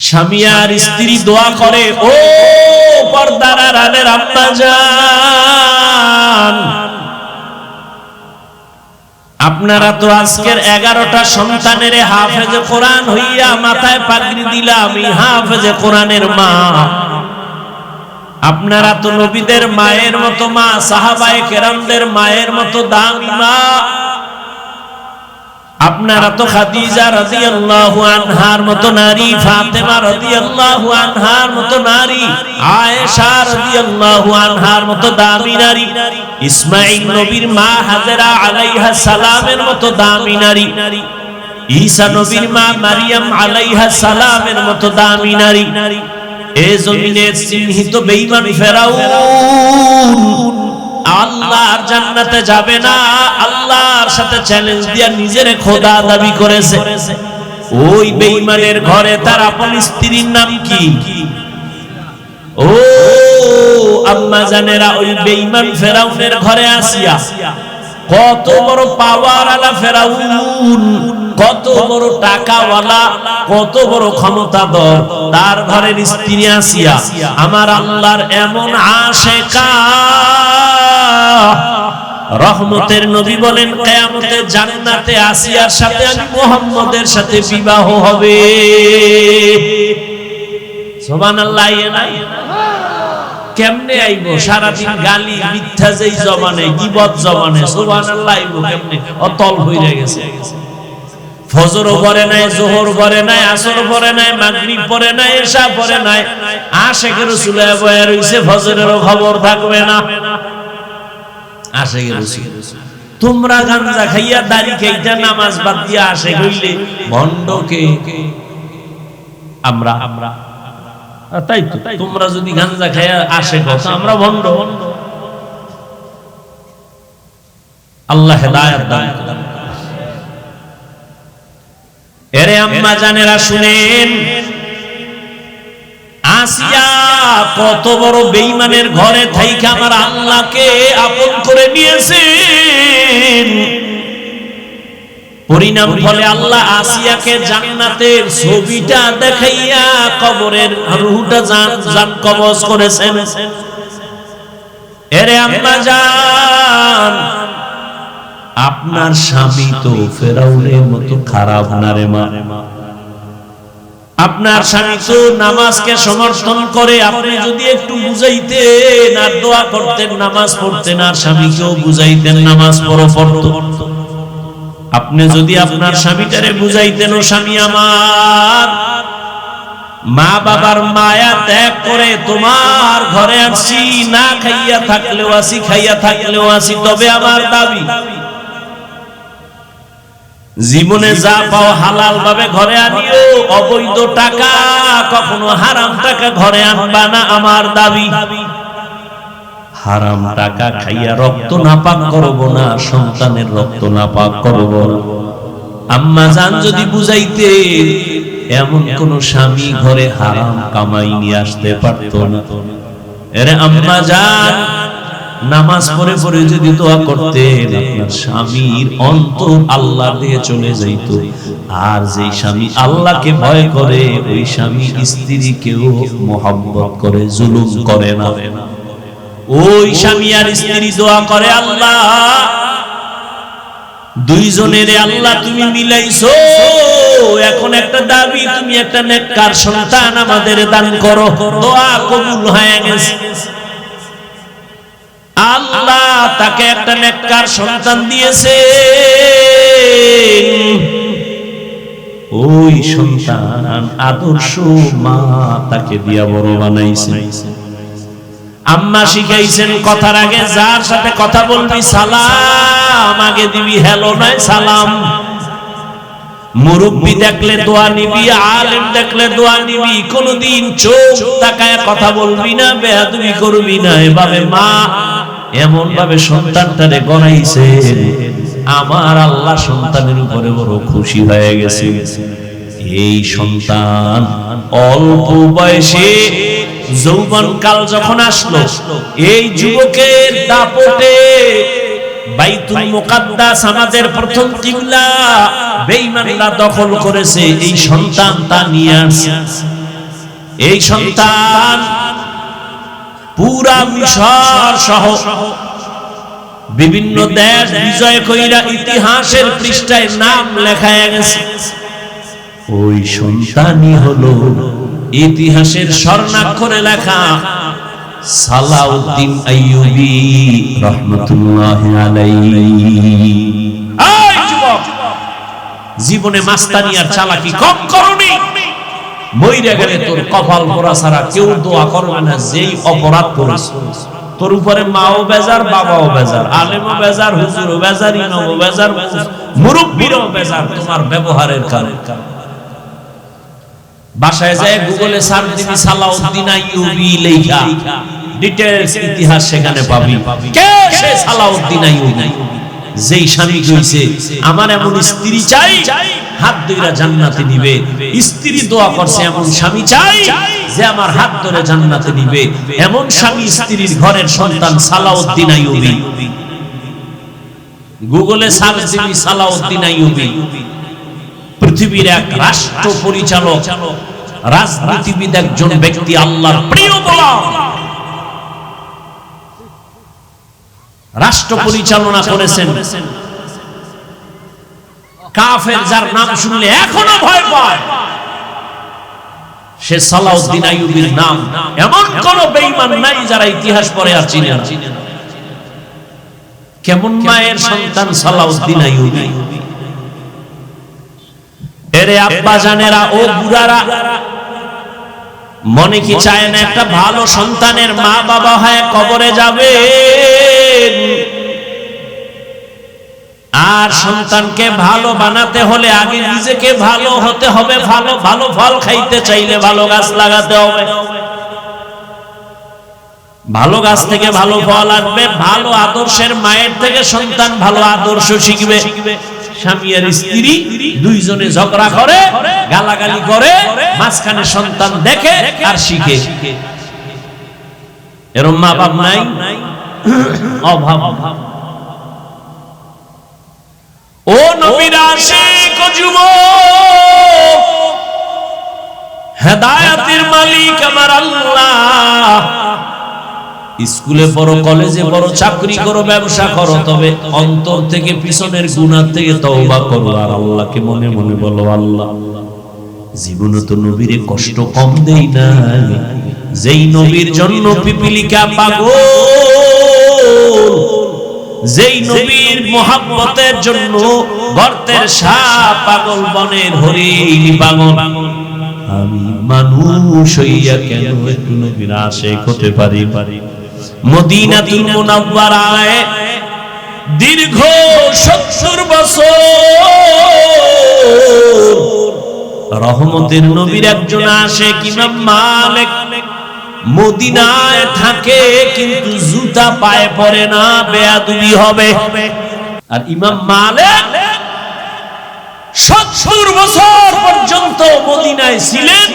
স্বামী আর স্ত্রী দোয়া করে, ও পর্দার আড়ালের আম্মা জান, আপনারা তো আজকের 11টা সন্তানের হাফেজে কোরআন হইয়া মাথায় পাগড়ি দিলাম, আমি হাফেজে কোরআনের মা। আপনারা তো নবীদের মায়ের মতো মা, সাহাবায়ে কেরামদের মায়ের মতো দামি মা। আপনারা তো খাদিজা রাদিয়াল্লাহু আনহার মতো নারী, ফাতেমা রাদিয়াল্লাহু আনহার মতো নারী, আয়েশা রাদিয়াল্লাহু আনহার মতো দামি নারী, ইসমাঈল নবীর মা হাজেরা আলাইহা সালামের মতো দামি নারী, ঈসা নবীর মা মারিয়াম আলাইহা সালামের মতো দামি নারী। এই জমিনের চিহ্নিত বেঈমান ফেরাউন আল্লাহর জান্নাতে যাবে না, আল্লাহর সাথে চ্যালেঞ্জ দিয়া নিজের খোদা দাবি করেছে। ওই বেঈমানের ঘরে তার আপন স্ত্রীর নাম কি? ও আম্মা জানেরা, ওই বেঈমান ফেরাউনের ঘরে আসিয়া, কত বড় পাওয়ারওয়ালা ফেরাউন, কত বড় টাকাওয়ালা, কত বড় ক্ষমতাধর, তার ঘরের স্ত্রী আসিয়া আমার আল্লাহর এমন আশেকা। রহমতের নবী বলেন, কিয়ামতে জান্নাতে আসিয়ার সাথে আমি মুহাম্মদের সাথে বিবাহ হবে। সুবহানাল্লাহ। কেমনে আইব? সারাদিন গালি মিথ্যা যেই জমানে, গীবত জমানে, সুবহানাল্লাহ আইব কেমনে? অতল হইয়া গেছে। ফজরও পড়ে নাই, যোহর পড়ে নাই, আসর পড়ে নাই, মাগরিব পড়ে নাই, এশা পড়ে নাই, আশিকের রাসূল বয়া রইছে, ফজরেরও খবর থাকবে না। আশিকের রাসূল, তোমরা গাঞ্জা খাইয়া দাড়ি খাইয়া নামাজ বাদ দিয়া আশিক হইলে ভণ্ডকে আমরা। তাই তো, তোমরা যদি গাঞ্জা খাইয়া আশিক হও, আমরা ভণ্ড। আল্লাহ হেদায়েত দান করেন। এরে আম্মা জানেরা শুনেন, আসিয়া কত বড় বেঈমানের ঘরে থাইকা আমার আল্লাহকে আপন করে নিয়েছেন। পরিণাম ফলে আল্লাহ আসিয়াকে জান্নাতের ছবিটা দেখাইয়া কবরের রূহটা জান কবজ করেছেন। এরে আম্মা জান, আপনার স্বামী তো ফেরাউনের মতো খারাপ না রে মা। আপনার স্বামী তো নামাজকে সমর্থন করে। আপনি যদি একটু বুঝাইতেন আর দোয়া করতেন, নামাজ পড়তেন, আর স্বামীকেও বুঝাইতেন নামাজ পড়তো। আপনি যদি আপনার স্বামীটারে বুঝাইতেন, ও স্বামী আমার, মা বাবার মায়া ত্যাগ করে তোমার ঘরে আসি, না খাইয়া থাকলেও আসি, খাইয়া থাকলেও আসি, তবে আমার দাবি জীবনে যা পাও হালাল ভাবে ঘরে আনিও, অবৈধ টাকা, কখনো হারাম টাকা ঘরে আনবা না, আমার দাবি। হারাম টাকা খাইয়া রক্ত নাপাক করব না, সন্তানের রক্ত নাপাক করব না। আম্মা জান যদি বুঝাইতে, এমন কোন স্বামী ঘরে হারাম কামাই নিয়ে আসতে পারত না। এরে আম্মা জান, নামাজ পড়ে পড়ে যদি দোয়া করতেন, আপনার স্বামীর অন্তর আল্লাহ দিয়ে চলে যাইত। আর যেই স্বামী আল্লাহকে ভয় করে, ওই স্বামী স্ত্রীকেও মহব্বত করে, জুলুম করে না। ওই স্বামী আর স্ত্রী দোয়া করে, আল্লাহ দুইজনের আল্লাহ তুমি মিলাইছো, এখন একটা দাবি, তুমি একটা নেককার সন্তান আমাদের দান করো। দোয়া কবুল হয়ে গেছে। আল্লাহ তাকে একটা নেককার সন্তান দিয়েছে। ওই সন্তান আদর্শ মা তাকে দিয়া বড় বানাইছে। আম্মা শিখাইছেন, কথার আগে যার সাথে কথা বলবি সালাম আগে দিবি, হ্যালো নয় সালাম। মুরব্বি দেখলে দোয়া নিবি, আলেম দেখলে দোয়া নিবি, কোনদিন চোখ তাকায় কথা বলবি না, বেয়াদবি করবি না। এভাবে মা এমন ভাবে সন্তানটারে গড়াইছে, আমার আল্লাহ সন্তানের উপরে বড় খুশি হয়ে গেছে। এই সন্তান অল্প বয়সে যৌবনকাল যখন আসলো, এই যুবকের দাপটে বাইতুল মুকাদ্দাস আমাদের প্রথম কিবলা বেঈমানরা দখল করেছে। এই সন্তান তা নিয়ে আসছে। এই সন্তান পুরা মিশর সহ বিভিন্ন দেশ বিজয় কইরা ইতিহাসের পৃষ্ঠায় নাম লেখায় গেছে। ওই সন্তানই হলো ইতিহাসের স্বর্ণাক্ষরে লেখা সালাউদ্দিন আইয়ুবী রাহমাতুল্লাহি আলাইহি। এই যুবক, জীবনে মাস্তানি আর চালাকি কম করনি, মইরা গেলে তোর কপাল পোড়া ছাড়া কেউ দোয়া করবে না। যেই অপরাধ করিস তোর উপরে মাও বেজার, বাবাও বেজার, আলেমও বেজার, হুজুরও বেজার, ইমামও বেজার, মুরব্বিরও বেজার তোমার ব্যবহারের কারণে। বাসায় যায় গুগলে সার্চ দিবি সালাউদ্দিন আইয়ুবী লেখা, ডিটেইলস ইতিহাস সেখানে পাবি। কে সে সালাউদ্দিন আইয়ুবী? যেই স্বামী কইছে আমার এমন স্ত্রী চাই হাত ধরে জান্নাতে নিবে, স্ত্রী দোয়া করছে এমন স্বামী চাই যে আমার হাত ধরে জান্নাতে নিবে, এমন স্বামী স্ত্রীর ঘরের সন্তান সালাউদ্দিন আইয়ুবী। গুগলে সার্চ দিবি সালাউদ্দিন আইয়ুবী। পৃথিবীর এক রাষ্ট্র পরিচালক, রাজনীতিবিদ, একজন ব্যক্তি, আল্লাহর প্রিয় গোলাম, রাষ্ট্র পরিচালনা করেছেন। কাফের যার নাম শুনলে এখনো ভয় পায় সে সালাউদ্দিন আইয়ুবীর নাম। এমন কোন বেঈমান নাই যারা ইতিহাস পড়ে আর চিনে না। কেমন মায়ের সন্তান সালাউদ্দিন আইয়ুবী। এরে আব্বা জানেরা, ও বুড়ারা, মনে কি চায় না একটা ভালো সন্তানের মা বাবা হয় কবরে যাবে? আর সন্তানকে ভালো বানাতে হলে আগে নিজেকে ভালো হতে হবে। ভালো ভালো ফল খাইতে চাইলে ভালো গাছ লাগাতে হবে। ভালো গাছ থেকে ভালো ফল আসবে। ভালো আদর্শের মায়ের থেকে সন্তান ভালো আদর্শ শিখবে। স্বামী আর স্ত্রী দুইজনে ঝগড়া করে, গালাগালি করে, মাঝখানে সন্তান দেখে আর শিখে। এরকম মা বাপ নাই? অভাব। ও নবীর আশিক ও যুবক, হেদায়েতের মালিক আমার আল্লাহ। স্কুলে পড়ো, কলেজে পড়ো, চাকরি করো, ব্যবসা করো, তবে অন্তর থেকে পিছনের গুনাহ থেকে তওবা করো আর আল্লাহকে মনে মনে বলো, আল্লাহ জীবনে তো নবীরে কষ্ট কম দেই নাই। যেই নবীর জন্য পিপিলিকা পাগল, যেই নবীর মোহাব্বতের জন্য গর্তের সাপ পাগল, বনের হরিণ পাগল, আমি মানুষ হইয়া কেন একটু নবীর আশিক হতে পারি? মদিনাতুল মুনাওয়ারায় দীর্ঘ 70 বছর রহমতের নবীর একজন আশিক ইমাম মালিক মদিনায় থাকে, কিন্তু জুতা পায়ে পড়ে না, বেয়াদবি হবে। আর ইমাম মালিক 70 বছর পর্যন্ত মদিনায় ছিলেন,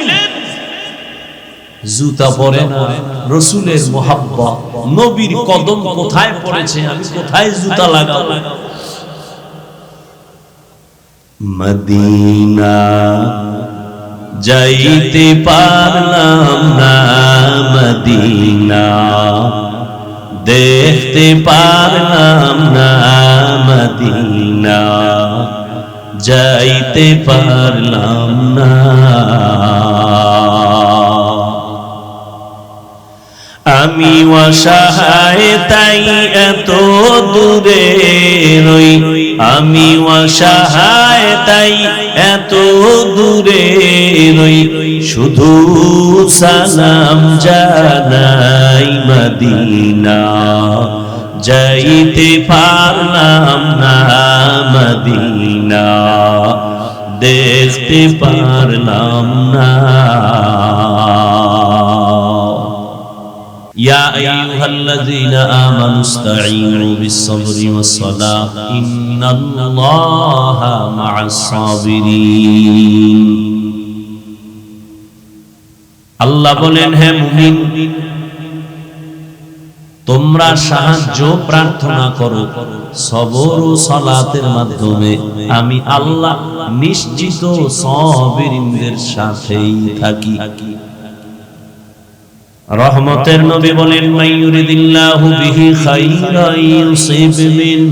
জুতা পরে না। রাসূলের মোহাব্বত, নবীর কদম কোথায় পড়েছে, আমি কোথায় জুতা লাগাবো? মদিনা যাইতে পারলাম না, মদিনা দেখতে পারলাম না, মদিনা যাইতে পারলাম না। আমি অসহায় তাই এত দূরে রই, আমি অসহায় তাই এত দূরে রই, শুধু সালাম জানাই মদিনা যাইতে পারলাম না, মদিনা দেখতে পারলাম না। يا أيها الذين آمنوا استعينوا بالصبر والصلاة إن الله مع الصابرين। আল্লাহ বলেন, হে মুমিন, তোমরা সাহায্য প্রার্থনা করো সবর ও সালাতের মাধ্যমে, আমি আল্লাহ নিশ্চিত সাবিরিনদের সাথেই থাকি। রহমতের নবী বলেন মাইয়ুরিদিল্লাহু বিহি খাইরান ইউসিব মিন,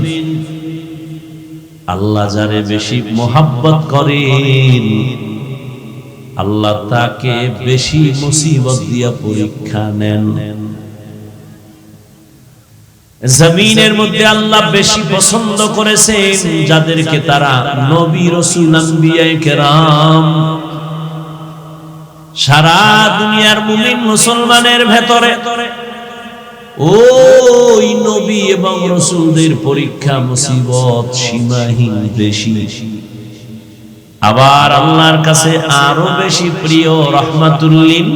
আল্লাহ যারে বেশি মোহাব্বত করেন আল্লাহ তাকে বেশি মুসিবত দিয়া পরীক্ষা নেন। জমিনের মধ্যে আল্লাহ বেশি পছন্দ করেছেন যাদেরকে তারা নবী রাসূল আম্বিয়ায়ে কেরাম। সারা দুনিয়ার মুমিন মুসলমানের ভেতরে ওই নবী এবং রাসূলদের পরীক্ষা মুসিবত সীমাহীন বেশি। আবার আল্লাহর কাছে আরো বেশি প্রিয় রাহমাতুল লিল।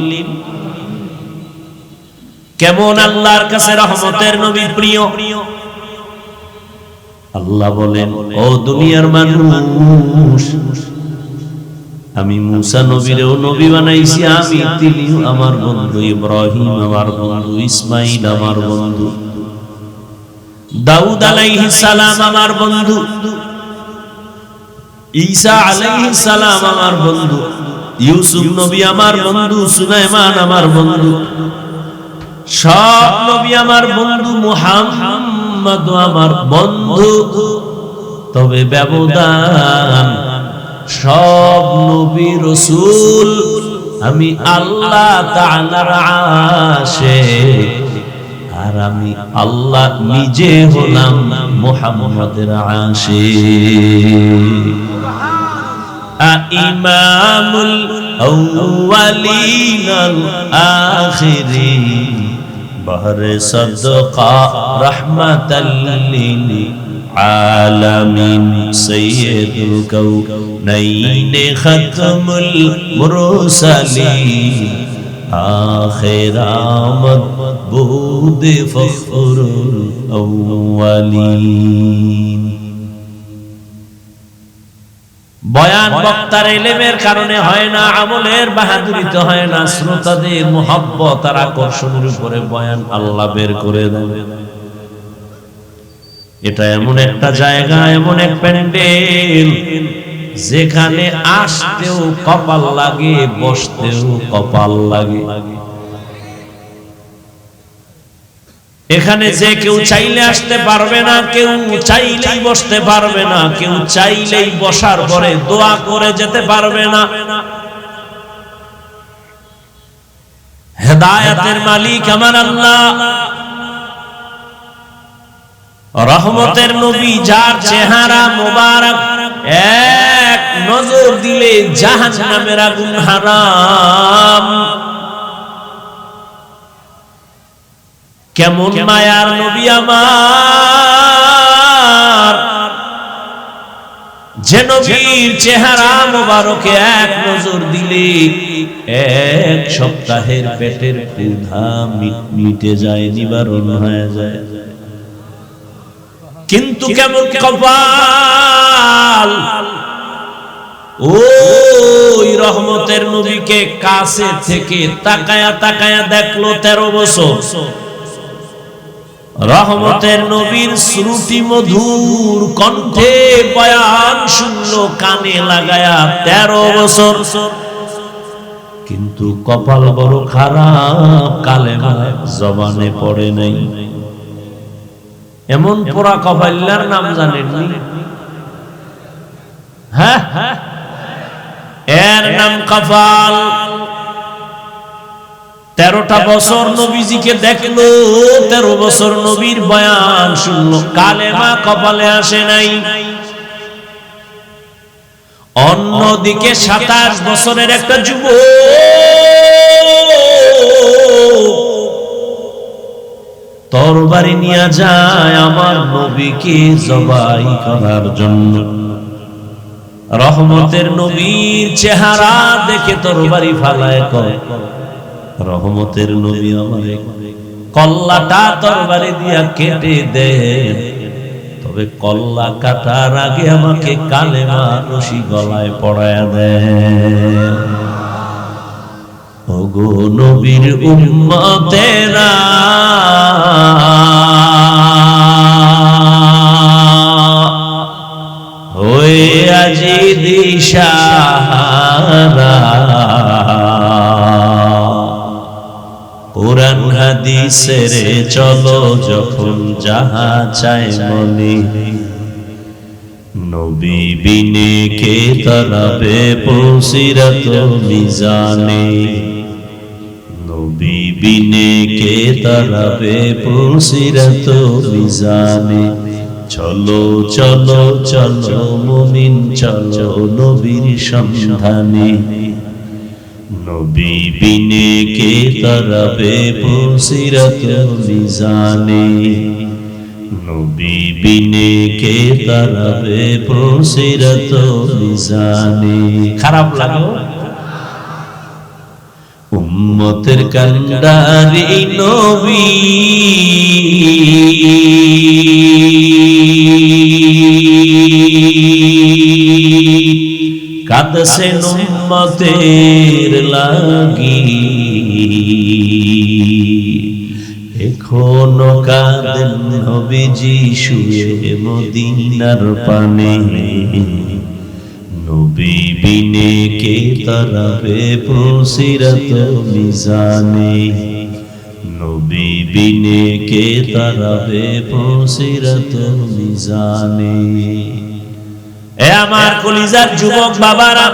কেমন আল্লাহর কাছে রহমতের নবী প্রিয়? আল্লাহ বলেন ও দুনিয়ার মানুষ, আমি মুসা নবীরেও নবী বানাইছি, আমি তিনিও আমার বন্ধু, ইব্রাহিম আমার বন্ধু, ইসমাইল আমার বন্ধু, দাউদ আলাইহিস সালাম আমার বন্ধু, ঈসা আলাইহিস সালাম আমার বন্ধু, ইউসুফ নবী আমার বন্ধু, সুলাইমান আমার বন্ধু, সব নবী আমার বন্ধু, মুহাম্মদ আমার বন্ধু। তবে ব্যবধান, সব নবী রাসূল আমি আল্লাহ তাআলার আশিক, আর আমি আল্লাহ নিজে হলাম মুহাম্মদের আশিক। ইমামুল আউয়ালিন আল আখিরিন বহরে সদকা রাহমাতাল লিল আলামিন সাইয়্যিদুল কাউনাইন খাতমুল মুরসালিন আখির আমদ বুদ ফখরুল আউয়ালিন। বয়ান বক্তার ইলমের কারণে হয় না, আমলের বাহাদুরিতে হয় না, শ্রোতাদের মুহাব্বত আর আকর্ষণের উপরে বয়ান আল্লাহ বের করে দেন। এটা এমন একটা জায়গা, এমন এক প্যান্ডেল যেখানে আসতেও কপাল লাগে, বসতেও কপাল লাগে। এখানে যে কেউ চাইলে আসতে পারবে না, কেউ চাইলেই বসতে পারবে না, কেউ চাইলেই বসার পরে দোয়া করে যেতে পারবে না। হেদায়েতের মালিক আমার আল্লাহ, রহমতের নবী যার চেহারা মোবারক এক নজর দিলে জাহান্নামের আগুন হারাম। কেমন মায়ার নবী আমার, যে নবীর চেহারা মোবারকে এক নজর দিলে এক সপ্তাহের পেটের ক্ষুধা মিটে যায়, নিবারণ হয়ে যায়। কিন্তু কেমন কপাল ওই রহমতের নবীকে কাছে থেকে তাকায়া তাকায়া দেখলো 13 বছর। রহমতের নবীর শ্রুতি মধুর কণ্ঠে বয়ান শুনলো কানে লাগায়া 13 বছর। কিন্তু কপাল বড় খারাপ, কালেমা জবানে পড়ে নাই। এমন পোড়া কপাল্লার নাম জানেননি? হ্যাঁ, এর নাম কপাল। 13টা বছর নবীজিকে দেখলো, 13 বছর নবীর বয়ান শুনলো, কালেমা কপালে আসে নাই। অন্যদিকে 27 বছরের একটা যুবক তরবারি নিয়ে যায় আমার নবীকে জবাই করার জন্য। রহমতের নবীর চেহারা দেখে তরবারি ফালায় কয়, রহমতের নবী আমারে কল্লাটা তরবারি দিয়া কেটে দেন, তবে কল্লা কাটার আগে আমাকে কালেমা রশি গলায় পড়ায়া দেন। ওগো নবীর উম্মতেরা, হয়ে আজি দিশাহারা, হাদিস ছেড়ে চলো যখন যাহা চায় মনে, নবী বিনে কে তারাবে পুসিরাত মিজানে, নবী বিনে কে তারাবে পুসিরাত মিজানে। চলো চলো চলো মুমিন চলো নবীর সন্ধানে, নবী বিনে কে তারাবে পুসিরাত মিজানে, নবী বিনে কে তারাবে পুসিরাত মিজানে। খারাপ লাগলো? উম্মতের কান্ডারি নবী কাঁদছেন উম্মতের লাগি, এখনো কাঁদেন নবীজি শুয়ে মদিনার পানে, নবী বিনে কে তারাবে পুসিরাত মিজানে, নবী বিনে কে তারাবে পুসিরাত মিজানে। এ আমার কলিজার যুবক বাবারা,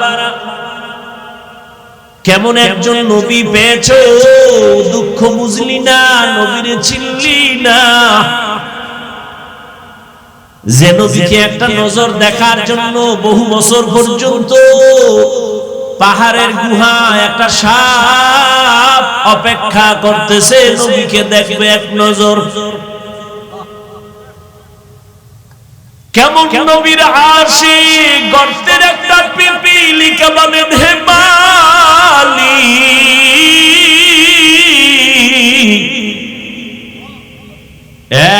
কেমন একজন নবী পেয়েছো, দুঃখ বুঝলি না, নবীরে চিনলি না। যে নবীকে একটা নজর দেখার জন্য বহু বছর পর্যন্ত পাহাড়ের গুহা একটা সাপ অপেক্ষা করতেছে, নবীকে দেখবে এক নজর। কেমন নবীর আশিক, গর্তের একটা পিপিলিকা বলে ধেমালি,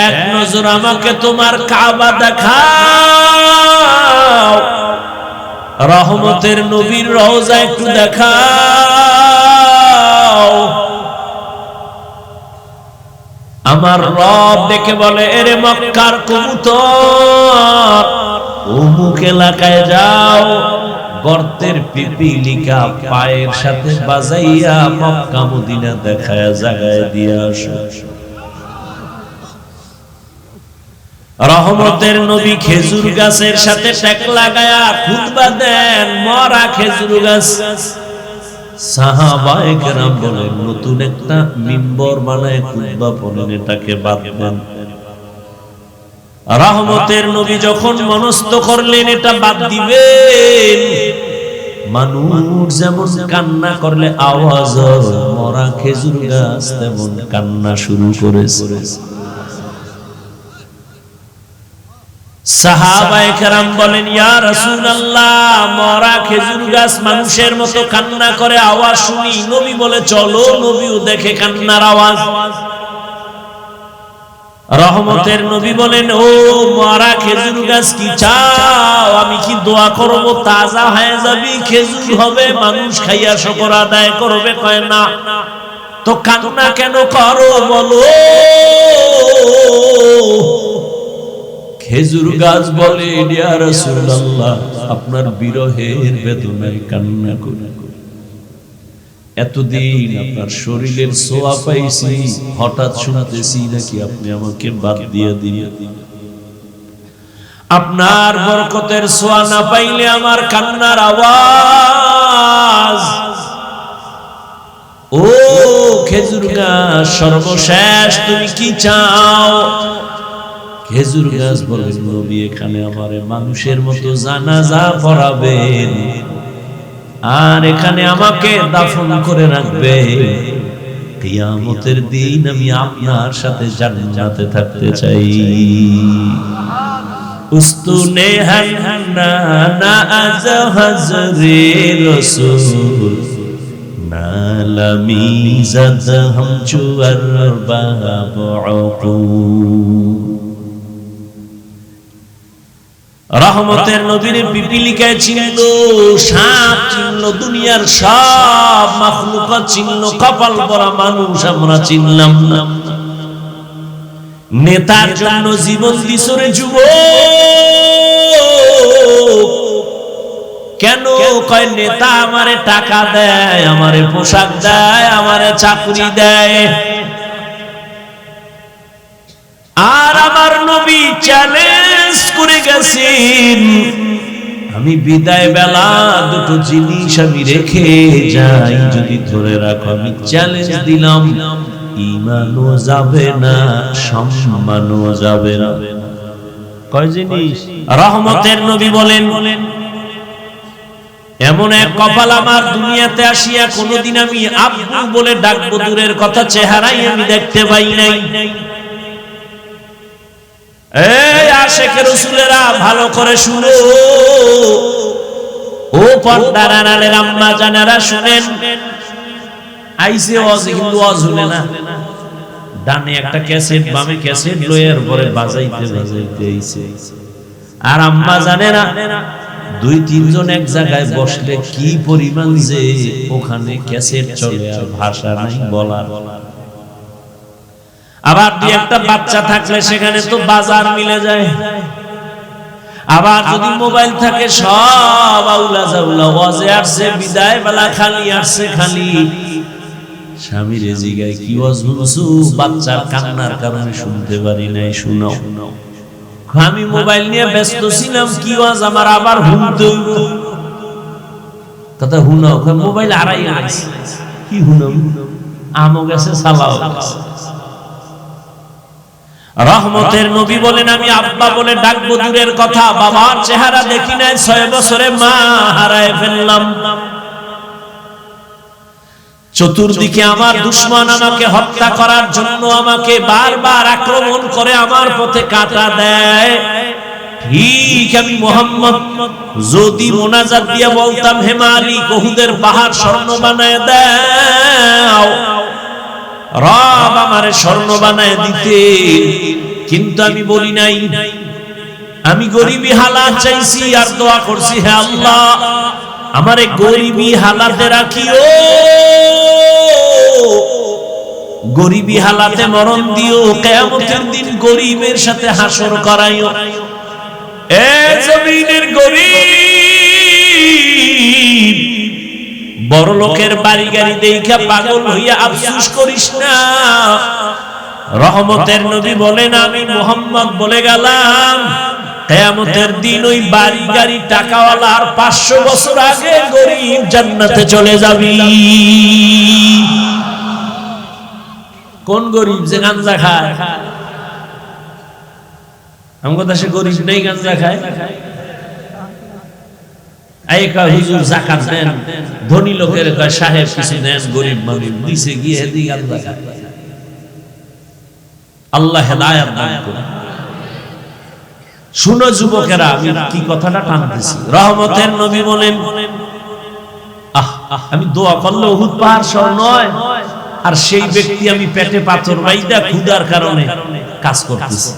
এক নজর আমাকে তোমার কাবা দেখাও, রহমতের নবীর রওজা একটু দেখাও। আমার রব দেখে বলে, এরে মক্কার কবুতর, অমুক এলাকায় যাও, গর্তের পিপিলিকা পায়ের সাথে বাজাইয়া মক্কা মদিনা দেখায় জাগায় দিয়ে আসো। রহমতের নবী খেজুর গাছের সাথে টেক লাগায়া খুতবা দেন, মরা খেজুর গাছ। সাহাবায়ে কেরাম বলেন, নতুন একটা মিম্বর বানায় খুতবা পড়েন, এটাকে বাদ দেন। রহমতের নবী যখন মনস্থ করলেন এটা বাদ দিবেন, মানুষ যেমন কান্না করলে আওয়াজ হয়, মরা খেজুর গাছ তেমন কান্না শুরু করেছে। সাহাবায়ে কেরাম বলেন, ইয়া রাসূলুল্লাহ, মরা খেজুর গাছ মানুষের মতো কান্না করে, আওয়াজ শুনি। নবী বলে, চলো, নবীও দেখে কান্নার আওয়াজ। রহমতের নবী বলেন, ও মরা খেজুর গাছ, কি চাও? আমি কি দোয়া করব তাজা হয়ে যাবি, খেজুর হবে, মানুষ খাইয়া শুকর আদায় করবে? কয় না। তো কান্না কেন করো বলো? খেজুর গাছ বলে, ইয়া রাসূলুল্লাহ, আপনার বিরহের বেদনায় কান্না করি। এতদিন আপনার শরীরের ছোঁয়া পাইছি, হঠাৎ শুনতেছি নাকি আপনি আমাকে বাদ দিয়ে দিলেন। আপনার বরকতের ছোঁয়া না পাইলে আমার কান্নার আওয়াজ। ও খেজুর গাছ, সর্বশেষ তুমি কি চাও? খেজুর গাছ বলেন, নবী এখানে আমারে মানুষের মতো জানাজা পড়াবেন, আর এখানে আমাকে দাফন করে রাখবে। কিয়ামতের দিন আমি আপনার সাথে জান্নাতে থাকতে চাই। উস্তুনে হান্না না আজ হজরে রসূল, নালামি জাদ হাম চুয়ার বাব উকুল। রহমতের নবীর পিপিলিকায় চিনল, সাপ চিনল, দুনিয়ার সব মাখলুকাত চিনল, কপাল পরা মানুষ আমরা চিনলাম না। নেতার জন্য জীবন দিছরে যুবক, কেন? কয় নেতা আমারে টাকা দেয়, আমারে পোশাক দেয়, আমারে চাকরি দেয়, নবী চ্যালেঞ্জ করে গেছেন, আমি বিদায় বেলা দুটো জিনিস আমি রেখে যাই, যদি ধরে রাখো আমি চ্যালেঞ্জ দিলাম, ঈমানও যাবে না, সম্মানও যাবে না। কয় জিনিস? রহমতের নবী বলেন, এমন এক কপাল আমার দুনিয়াতে আসিয়া কোনদিন আমি আব্বু বলে ডাকবো দূরের কথা, চেহারাই আমি দেখতে পাই নাই। এই আশিক রাসূলেরা ভালো করে শুনো, ও পর্দার আড়ালের আম্মা জানেরা শুনেন, আইসে ওয়াজ কিন্তু ওয়াজ হলে না, ডানে একটা ক্যাসেট বামে ক্যাসেট লয়ের পরে বাজাইতে বাজাইতে আইছে। আর আম্মা জানেরা দুই তিনজন এক জায়গায় বসলে কি পরিমাণ যে ওখানে ক্যাসেট চলে, আর ভাষা নাই বলার। আবার দুই একটা বাচ্চা থাকলে সেখানে তো বাজার মিলে যায়। আবার যদি মোবাইল থাকে সব আউলা জাউলা ওয়াজে আসছে, বিদায় বেলা খালি আসছে খালি। স্বামীরে জিগায় কি ওয়াজ শুনছো? বাচ্চার কান্নার কারণে শুনতে পারি নাই, শুনো। আমি মোবাইল নিয়ে ব্যস্ত ছিলাম, কি ওয়াজ আমার আবার শুনতে হইব। কথা শুনো, মোবাইল হারাই গেছে, কি শুনো? আমও গেছে, সালাও গেছে। রহমতের নবী বলেন, আমি আব্বা বলে ডাকবো দূরের কথা, বাবার চেহারা দেখি নাই, 6 বছরে মা হারায় ফেললাম। চতুর্দিকে আমার দুশমন আমাকে হত্যা করার জন্য আমাকে বারবার আক্রমণ করে, আমার পথে কাঁটা দেয়। ঠিক আমি মুহাম্মদ যদি মোনাজাত দিয়ে বলতাম, হে মালিক উহুদের পাহাড় স্বর্ণ বানায় দাও, রব আমারে স্বর্ণ বানায় দিতে, কিন্তু আমি বলি নাই। আমি গরিবী হালাত চাইছি আর দোয়া করছি, হে আল্লাহ আমারে গরিবী হালাতে রাখিও, গরিবী হালাতে মরণ দিও, কিয়ামতের দিন গরিবের সাথে হাসর করাইও। এ জমিনের গরিব, বড় লোকের বাড়ি গাড়ি দেখা পাগল হইয়া আফসোস করিস না। রহমতের নবী বলেন, আমি মুহাম্মদ বলে গেলাম, কিয়ামতের দিন ওই বাড়ি গাড়ি টাকাওয়ালা আর 500 বছর আগে গরিব জান্নাতে চলে যাবি। কোন গরিব? যে গাঁজা খায়। আমার দেশে গরিব নেই গাঁজা খায়। হুজুর যাকাত দেন, ধনী লোকের কয় সাহেব কিছু দেন, গরিব মানুষ দিছে গিয়ে হেদি গাঁজা খায়। আল্লাহ হেদায়েত দান করুন। শুনো যুবকেরা, আমি কি কথাটা টানতেছি। রহমতের নবী বলেন, আমি দোয়া করলে উহুদ পাহাড় স্বর্ণ নয়, আর সেই ব্যক্তি আমি পেটে পাথর বাইদা ক্ষুধার কারণে কাজ করতেছি।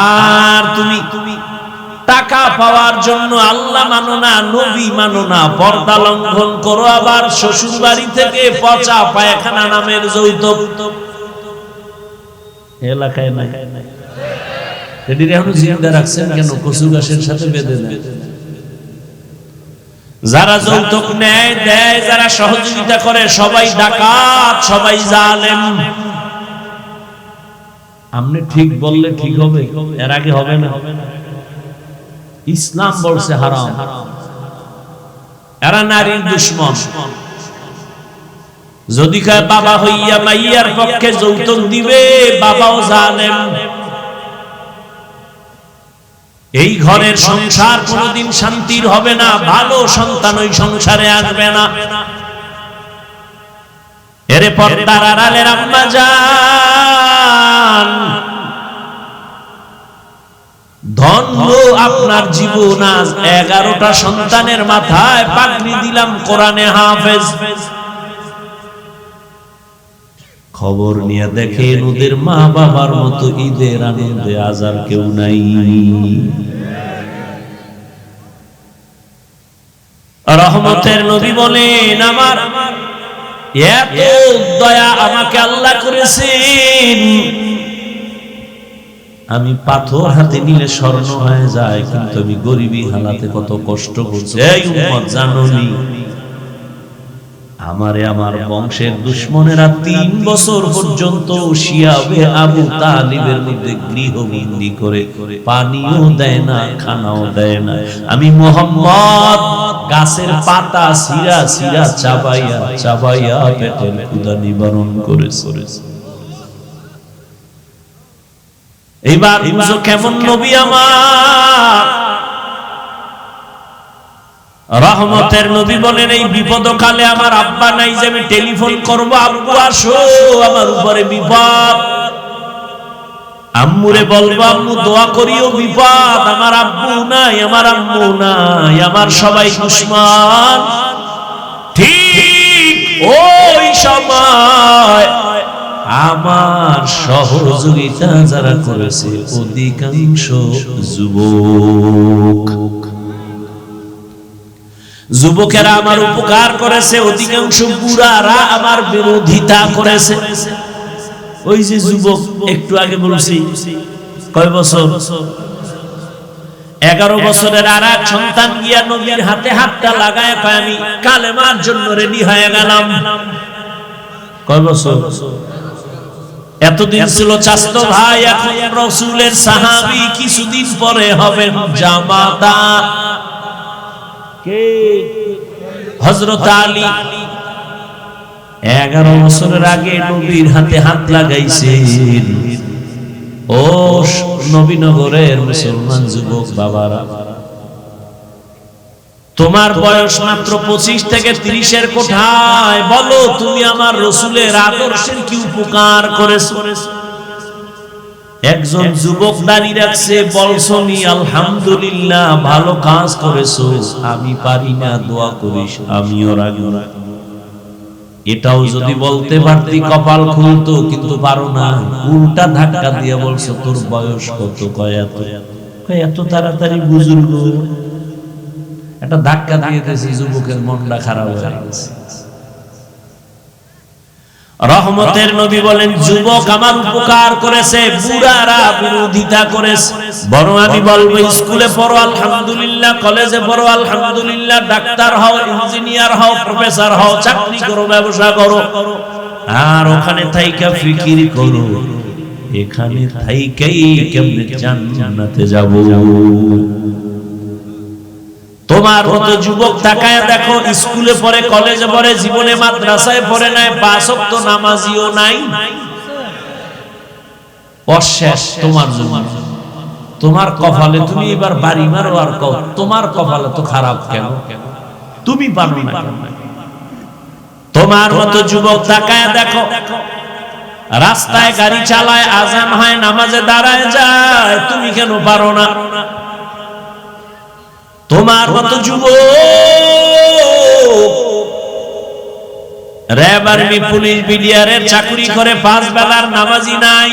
আর তুমি টাকা পাওয়ার জন্য আল্লাহ মানো না, নবী মানো না, পর্দা লঙ্ঘন করো, আবার শ্বশুর বাড়ি থেকে পচা পায়খানা নামের যৌতুক এলাকায় নাই। এটি এখন জিন্দা রাখছেন কেন? কচু গাছের সাথে বেঁধে নেয়। যারা যৌতুক নেয় দেয়, যারা সহযোগিতা করে, সবাই ডাকাত, সবাই জালেম। আপনি ঠিক বললে ঠিক হবে, এর আগে হবে না। ইসলাম বলছে হারাম। এরা নারীর দুশমন। যদি কয় বাবা হইয়া মাইয়ার পক্ষে যৌতুক দিবে, বাবাও জালেম। এই ঘরের সংসার কোনদিন শান্তির হবে না, ভালো সন্তান ওই সংসারে আসবে না। এরে পর্দার আড়ালের আম্মা জান, ধন্য আপনার জীবন। আজ 11টা সন্তানের মাথায় পাগড়ি দিলাম, কোরআনে হাফেজ। খবর নিয়ে দেখেন ওদের মা বাবার মতো ঈদের আনন্দে আজ আর কেউ নাই। রহমতের নবী বলেন, আমার এত দয়া আমাকে আল্লাহ করেছেন, আমি পাথর হাতে নিলে স্বর্ণ হয়ে যায়, কিন্তু আমি গরিবী হালাতে কত কষ্ট করছি। এই উম্মত জানোনি, আমারে আমার বংশের দুশমনেরা 3 বছর পর্যন্ত শিয়াবে আবু তালিবের মধ্যে গৃহবন্দী করে পানিও দেয় না, খানাও দেয় না। আমি মুহাম্মদ গাছের পাতা সিরা সিরা চাবাইয়া চাবাইয়া পেটের ক্ষুধা নিবারণ করেছি। এইবার বুঝো কেমন নবী আমার, রহমতের নবী বলেন এই বিপদকালে আমার আব্বা নাই যে আমি টেলিফোন করব, আব্বু আসো আমার উপরে বিপদ, আম্মুরে বলবো আম্মু দোয়া করিও বিপদ, আমার আব্বু নাই আমার আম্মু নাই, আমার সবাই দুশমন। ঠিক ওই সময় আমার সহযোগিতা যারা করেছে অধিকাংশ যুবক, যুবকেরা আমার উপকার করেছে, অধিকাংশ বুড়ারা আমার বিরোধিতা করেছে। ওই যে যুবক একটু আগে বলছি, কয় বছর? 11 বছরের আর এক সন্তান গিয়া নবীর হাতে হাতটা লাগায় কয় আমি কালেমার জন্য রেডি হয়ে গেলাম। কয় বছর? এতদিন ছিল চাচতো ভাই, এখন রাসূলের সাহাবী, কিছুদিন পরে হবেন জামাতা। কে? হযরত আলী। 11 বছরের আগে নবীর হাতে হাত লাগাইছেন। ও নবীনগরের মুসলমান যুবক বাবারা, তোমার বয়স মাত্র 25 থেকে 30-এর কোঠায়, বলো তুমি আমার রাসূলের আদর্শের কি উপকার করেছো? একজন যুবক দাঁড়িয়ে রাখছে, বলছনি আলহামদুলিল্লাহ ভালো কাজ করেছো, আমি পারি না দোয়া করিস, আমিও রাগি না। এটাও যদি বলতে পারতি কপাল খুলতো, কিন্তু পারো না, উল্টা ধাক্কা দিয়ে বলছো তোর বয়স কত? কয় এত তাড়াতাড়ি বুজুর্গ। একটা ধাক্কা দিয়ে দিয়েছে, যুবকের মনটা খারাপ হয়ে গেছে। রহমতের নবী বলেন যুবক আমার উপকার করেছে, বুড়ারা বিরোধিতা করেছে। বরং আমি বলবো স্কুলে পড়ো আলহামদুলিল্লাহ, কলেজে পড়ো আলহামদুলিল্লাহ, ডাক্তার হও, ইঞ্জিনিয়ার হও, প্রফেসর হও, চাকরি করো, ব্যবসা করো, আর ওখানে থাইকা ফিকির করো এখানে থাইকাই কেমনে জান্নাতে যাব। তোমার মতো যুবক তাকায় দেখো, স্কুলে পড়ে, কলেজে পড়ে, জীবনে মাদ্রাসায় পড়ে নাই, 5 ওয়াক্ত নামাজিও নাই, অশেষ তোমার জন্য। তোমার কপালে তুমি এবার বাড়ি মারো আর কও তোমার কপালে তো খারাপ কেন, তুমি পারো না। তোমার মতো যুবক তাকায় দেখো, রাস্তায় গাড়ি চালায়, আজান হয়, নামাজে দাঁড়ায় যায়, তুমি কেন পারো না? তোমার মতো যুবক র‍্যাব, আর্মি, পুলিশ, বিডিআরের চাকরি করে, 5 বেলার নামাজি নাই।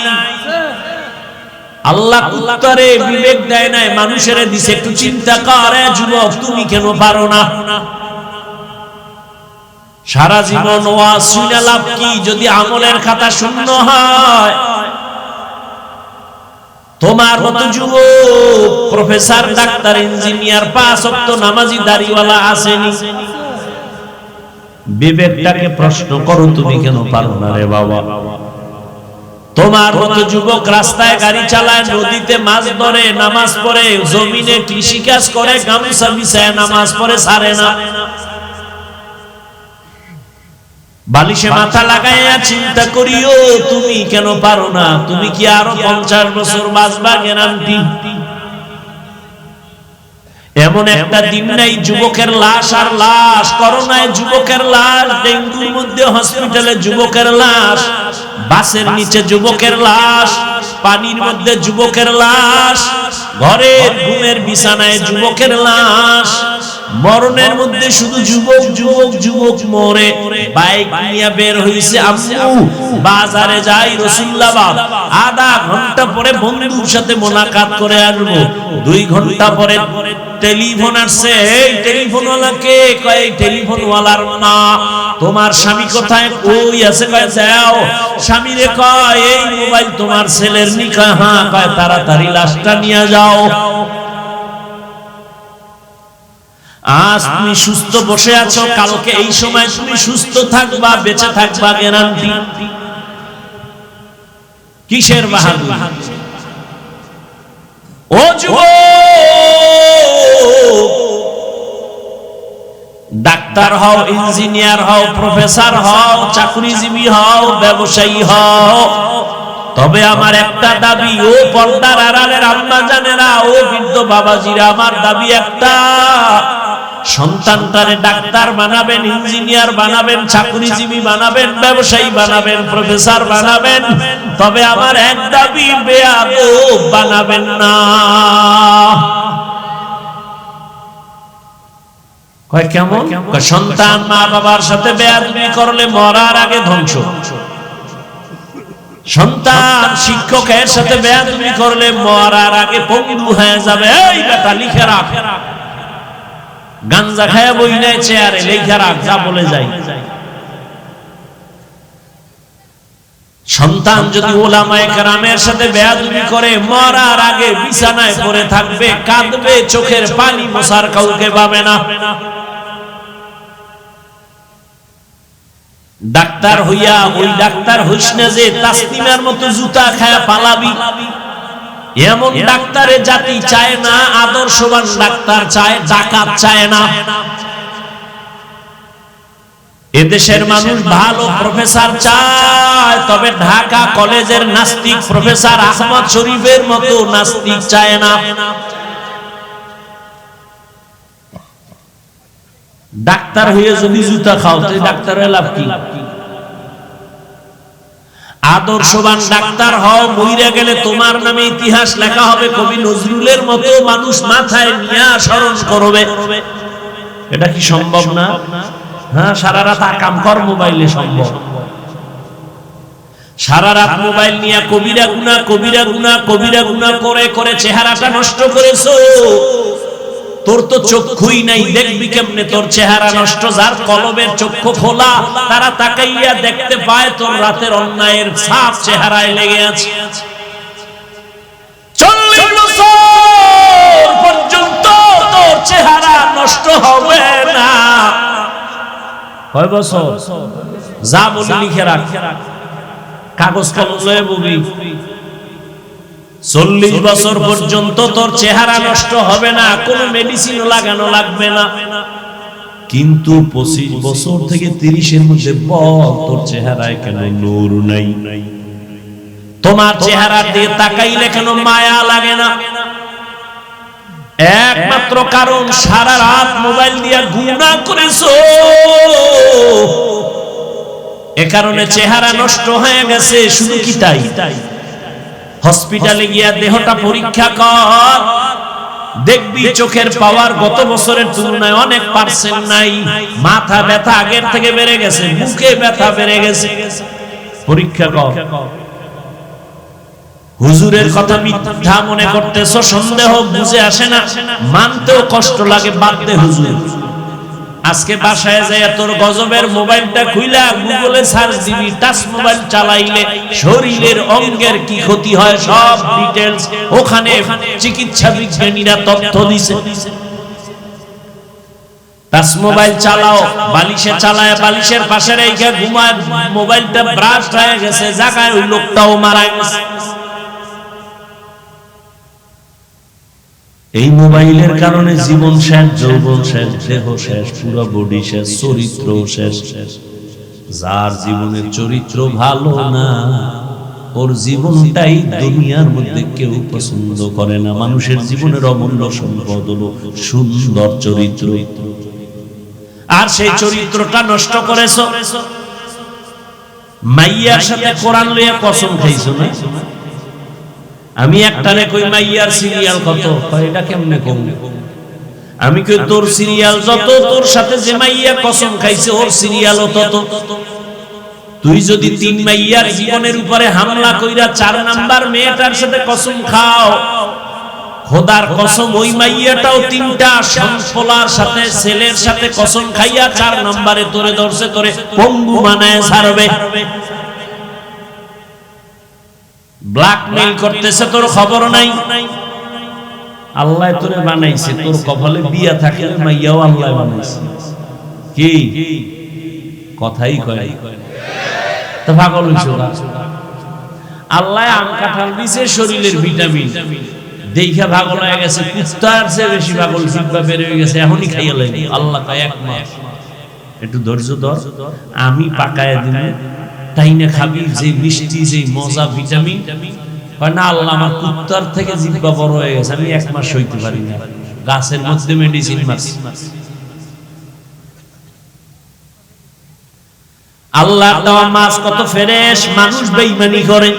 আল্লাহ উত্তরে বিবেক দেয় নাই, মানুষের দিছে। একটু চিন্তা করে যুবক, তুমি কেন পারো না? সারা জীবন ওয়াজ শুনে লাভ কি যদি আমলের খাতা শূন্য হয়? তোমার মতো যুবক প্রফেসর, ডাক্তার, ইঞ্জিনিয়ার, 5 ওয়াক্ত নামাজি দাড়িওয়ালা আসেনি। বিবেকটাকে প্রশ্ন করো, তুমি কেন পারো না রে বাবা? তোমার মতো যুবক রাস্তায় গাড়ি চালায়, নদীতে মাছ ধরে, নামাজ পড়ে, জমিনে কৃষিকাজ করে, গামছা বিছায় নামাজ পড়ে, ছাড়ে না। বালিশে মাথা লাগাইয়া চিন্তা করিও, তুমি কেন পারো না? তুমি কি আরো 50 বছর বাঁচবা গ্যারান্টি? এমন একটা দিন নাই যুবকের লাশ আর লাশ, করোনায় যুবকের লাশ, ডেঙ্গুর মধ্যে হসপিটালে যুবকের লাশ, বাসের নিচে যুবকের লাশ, পানির মধ্যে যুবকের লাশ, ঘরের ঘুমের বিছানায় যুবকের লাশ। মরণের মধ্যে শুধু যুবক যুবক যুবক মরে। বাইক নিয়ে বের হইছে, আম্মু বাজারে যাই, রাসূলুল্লাহ আধা ঘন্টা পরে বন্ধুর সাথে মোলাকাত করে আসবো। 2 ঘন্টা পরে টেলিফোন আসছে, এই টেলিফোনওয়ালাকে কয়, টেলিফোনওয়ালার মা তোমার স্বামী কোথায়? কই আছে? কয় যাও। স্বামীরে কয় এই মোবাইল তোমার ছেলের নি? কয় হ্যাঁ। কয় তাড়াতাড়ি লাশটা নিয়ে যাও। আজ তুমি সুস্থ বসে আছো, কালকে এই সময় তুমি সুস্থ থাকবা, বেঁচে থাকবা, গ্যারান্টি। কিসের বাহাদুরি? ও যুবক, ডাক্তার হও, ইঞ্জিনিয়ার হও, প্রফেসর হও, চাকরিজীবী হও, ব্যবসায়ী হও, তবে আমার একটা দাবি, ও পর্দার আড়ালের আম্মা জানেরা, ও বৃদ্ধ বাবাজিরা, আমার দাবি একটা, সন্তানটারে ডাক্তার বানাবেন, ইঞ্জিনিয়ার বানাবেন, চাকরিজীবী বানাবেন, ব্যবসায়ী বানাবেন, প্রফেসর বানাবেন, তবে আমার এক দাবি, বেয়াদব বানাবেন না। কয় কেমন? সন্তান মা বাবার সাথে বেয়াদবি করলে মরার আগে ধ্বংস। সন্তান শিক্ষকের সাথে বেয়াদবি করলে মরার আগে পঙ্গু হয়ে যাবে। এই বেটা লিখে রাখ, গাঞ্জা খায় বই নেয় চেয়ারে, লিখে রাখ, যা বলে যাই। সন্তান যদি ওলামায়ে কেরামের সাথে বেয়াদবি করে মরার আগে বিছানায় পড়ে থাকবে, কাঁদবে, চোখের পানি মোছার কাউকে পাবে না। ডাক্তার হইয়া ওই ডাক্তার হইস না যে তাসলিমার মতো জুতা খায়া পালাবি, এমন ডাক্তারে জাতি চায় না। আদর্শবান ডাক্তার চায়, ডাকাত চায় না। এদেশের মানুষ ভালো প্রফেসর চায়, তবে ঢাকা কলেজের নাস্তিক প্রফেসর আহমদ শরীফের মতো নাস্তিক চায় না। ডাক্তার হয়ে যদি জুতা খাও, তো ডাক্তারের লাভ কি? আদর্শবান ডাক্তার হও, মইরা গেলে তোমার নামে ইতিহাস লেখা হবে, কবি নজরুলের মতো মানুষ মাথায় নিয়ে স্মরণ করবে। এটা কি সম্ভব না? হ্যাঁ, সারা রাত কাম কর মোবাইলে সম্ভব। সারা রাত মোবাইল নিয়ে কবিরা গুনাহ, কবিরা গুনাহ, কবিরা গুনাহ করে করে চেহারাটা নষ্ট করেছো। তোর তো চক্ষুই নাই, দেখবি কেমনে? তোর চেহারা নষ্ট। যার কলবের চক্ষু খোলা, তারা তাকাইয়া দেখতে পায় তোর রাতের অন্যায়ের ছাপ চেহারায় লেগে আছে। 40 বছর পর্যন্ত তোর চেহারা নষ্ট হবে না। কয় বছর? যা বলি লিখে রাখ, কাগজ কলম লয়ে বলি। 40 বছর পর্যন্ত তোর চেহারা নষ্ট হবে না, কোনো মেডিসিন লাগানো লাগবে না। কিন্তু 25 বছর থেকে 30-এর মধ্যে বল, তোর চেহারায় কেন নূর নাই? তোমার চেহারা দিয়ে তাকাইলে কেন মায়া লাগে না? একমাত্র কারণ, সারা রাত মোবাইল দিয়ে গুনাহ করেছো। এ কারণে চেহারা নষ্ট হয়ে গেছে। শুধু কি তাই? হসপিটালে গিয়া দেহটা পরীক্ষা কর, দেখবি চোখের পাওয়ার গত বছরের তুলনায় অনেক পার্সেন্ট নাই। মাথা ব্যথা আগের থেকে বেড়ে গেছে, বুকে ব্যথা বেড়ে গেছে। পরীক্ষা কর। হুজুরের কথা মিথ্যা মনে করতেছো, সন্দেহ বুঝে আসে না, মানতেও কষ্ট লাগে, বাদ দে হুজুর। আজকে বাসায় যায় তোর গজবের মোবাইলটা খুইলা গুগলে সার্চ দিবি, টাচ মোবাইল চালাইলে শরীরের অঙ্গের কি ক্ষতি হয় সব ডিটেইলস ওখানে চিকিৎসা বিজ্ঞানীরা তথ্য দিছে। টাচ মোবাইল চালাও, বালিশে চালায়, বালিশের পাশে রেখে ঘুমায়, মোবাইলটা ব্রাশ হয়ে গেছে, জায়গায় ওই লোকটাও মারা গেছে। এই মোবাইলের কারণে জীবন শেষ, যৌবন শেষ, দেহ শেষ, পুরো বডি শেষ, চরিত্র শেষ। যার জীবনের চরিত্র ভালো না, ওর জীবনটাই দুনিয়ার মধ্যে কেউ পছন্দ করে না। মানুষের জীবনের অমূল্য সম্পদ হলো সুন্দর চরিত্র, আর সেই চরিত্রটা নষ্ট করেছো। মাইয়ার সাথে কোরআন লইয়া কসম খাইছো না? আমি একটারে কই মাইয়ার সিরিয়াল কত, এটা কেমনে কম? আমি কই তোর সিরিয়াল যত, তোর সাথে যে মাইয়া কসম খাইছে ওর সিরিয়ালও তত। তুই যদি 3 মাইয়ার জীবনের উপরে হামলা কইরা 4 নাম্বার মেয়েটার সাথে কসম খাও, খোদার কসম ওই মাইয়াটাও 3টা সম্পলার সাথে, ছেলের সাথে কসম খাইয়া 4 নম্বরে তোরে ধরছে, তোরে পঙ্গু বানায় ছাড়বে। ব্ল্যাকমেইল করতেছে, তোর খবর নাই। আল্লাহ তোরে বানাইছে, তোর কপালে বিয়া থাকলে মাইয়াও আল্লাহ বানাইছে। কি কথাই কয় তো পাগল হইছো না? আল্লাহ আম কাঁঠাল দিছে শরীরের ভিটামিন দেখা পাগল হয়ে গেছে, কুত্তার চেয়ে বেশি পাগল জিহ্বা বের হয়ে গেছে, এখনই খাইয়া লাগবে। আল্লাহ কয় এক মাস একটু ধৈর্য ধর, আমি পাকায় দিব, তাই না খাবি, যে মিষ্টি যে মজা ভিটামিন। কয় না আল্লাহ আমার কুত্তার থেকে জিহ্বা বড় হয়ে গেছে, আমি এক মাস সইতে পারি না, গাছের মধ্যে মেডিসিন মারছি। আল্লাহ দেওয়া মাছ কত ফ্রেশ, মানুষ বেঈমানি করে,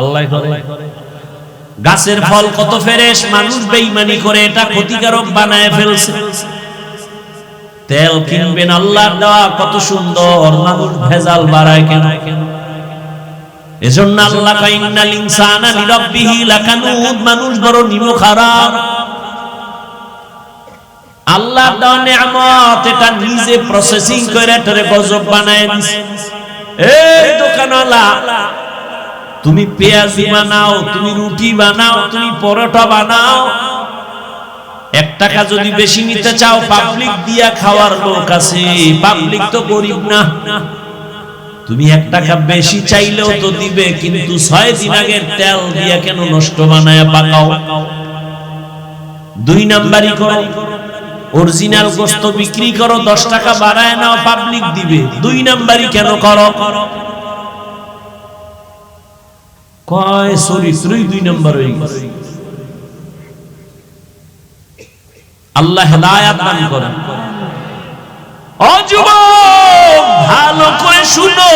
আল্লাহ করে। গাছের ফল কত ফ্রেশ, মানুষ বেঈমানি করে এটা ক্ষতিকারক বানায় ফেলছে। তেল কিনবেন আল্লাহর দেওয়া কত সুন্দর, মানুষ ভেজাল বাড়ায় কেন? এজন্য আল্লাহ কয় ইন্নাল ইনসানা লিরাব্বিহি লাকানুদ, মানুষ বড় নিমখারাম। আল্লাহ দেওয়া নিয়ামত এটা নিজে প্রসেসিং করে এটারে গজব বানায় দিছে। এই দোকানওয়ালা, তুমি পেঁয়াজি বানাও, তুমি রুটি বানাও, তুমি পরোটা বানাও, 1 টাকা যদি বেশি নিতে চাও, পাবলিক দিয়া খাওয়ার লোক আছে, পাবলিক তো গরিব না। তুমি 1 টাকা বেশি চাইলেও তো দিবে, কিন্তু 6 দিন আগের তেল দিয়া কেন নষ্ট বানায়া পাকাও? 2 নাম্বারই করো, অরিজিনাল গোশত বিক্রি করো, 10 টাকা বাড়ায় নাও, পাবলিক দিবে। 2 নাম্বারই কেন করো? কয় চরিত্রই 2 নাম্বার হয়ে গেছে। আল্লাহ হেদায়েত দান করেন। ও যুবক, ভালো করে শুনো,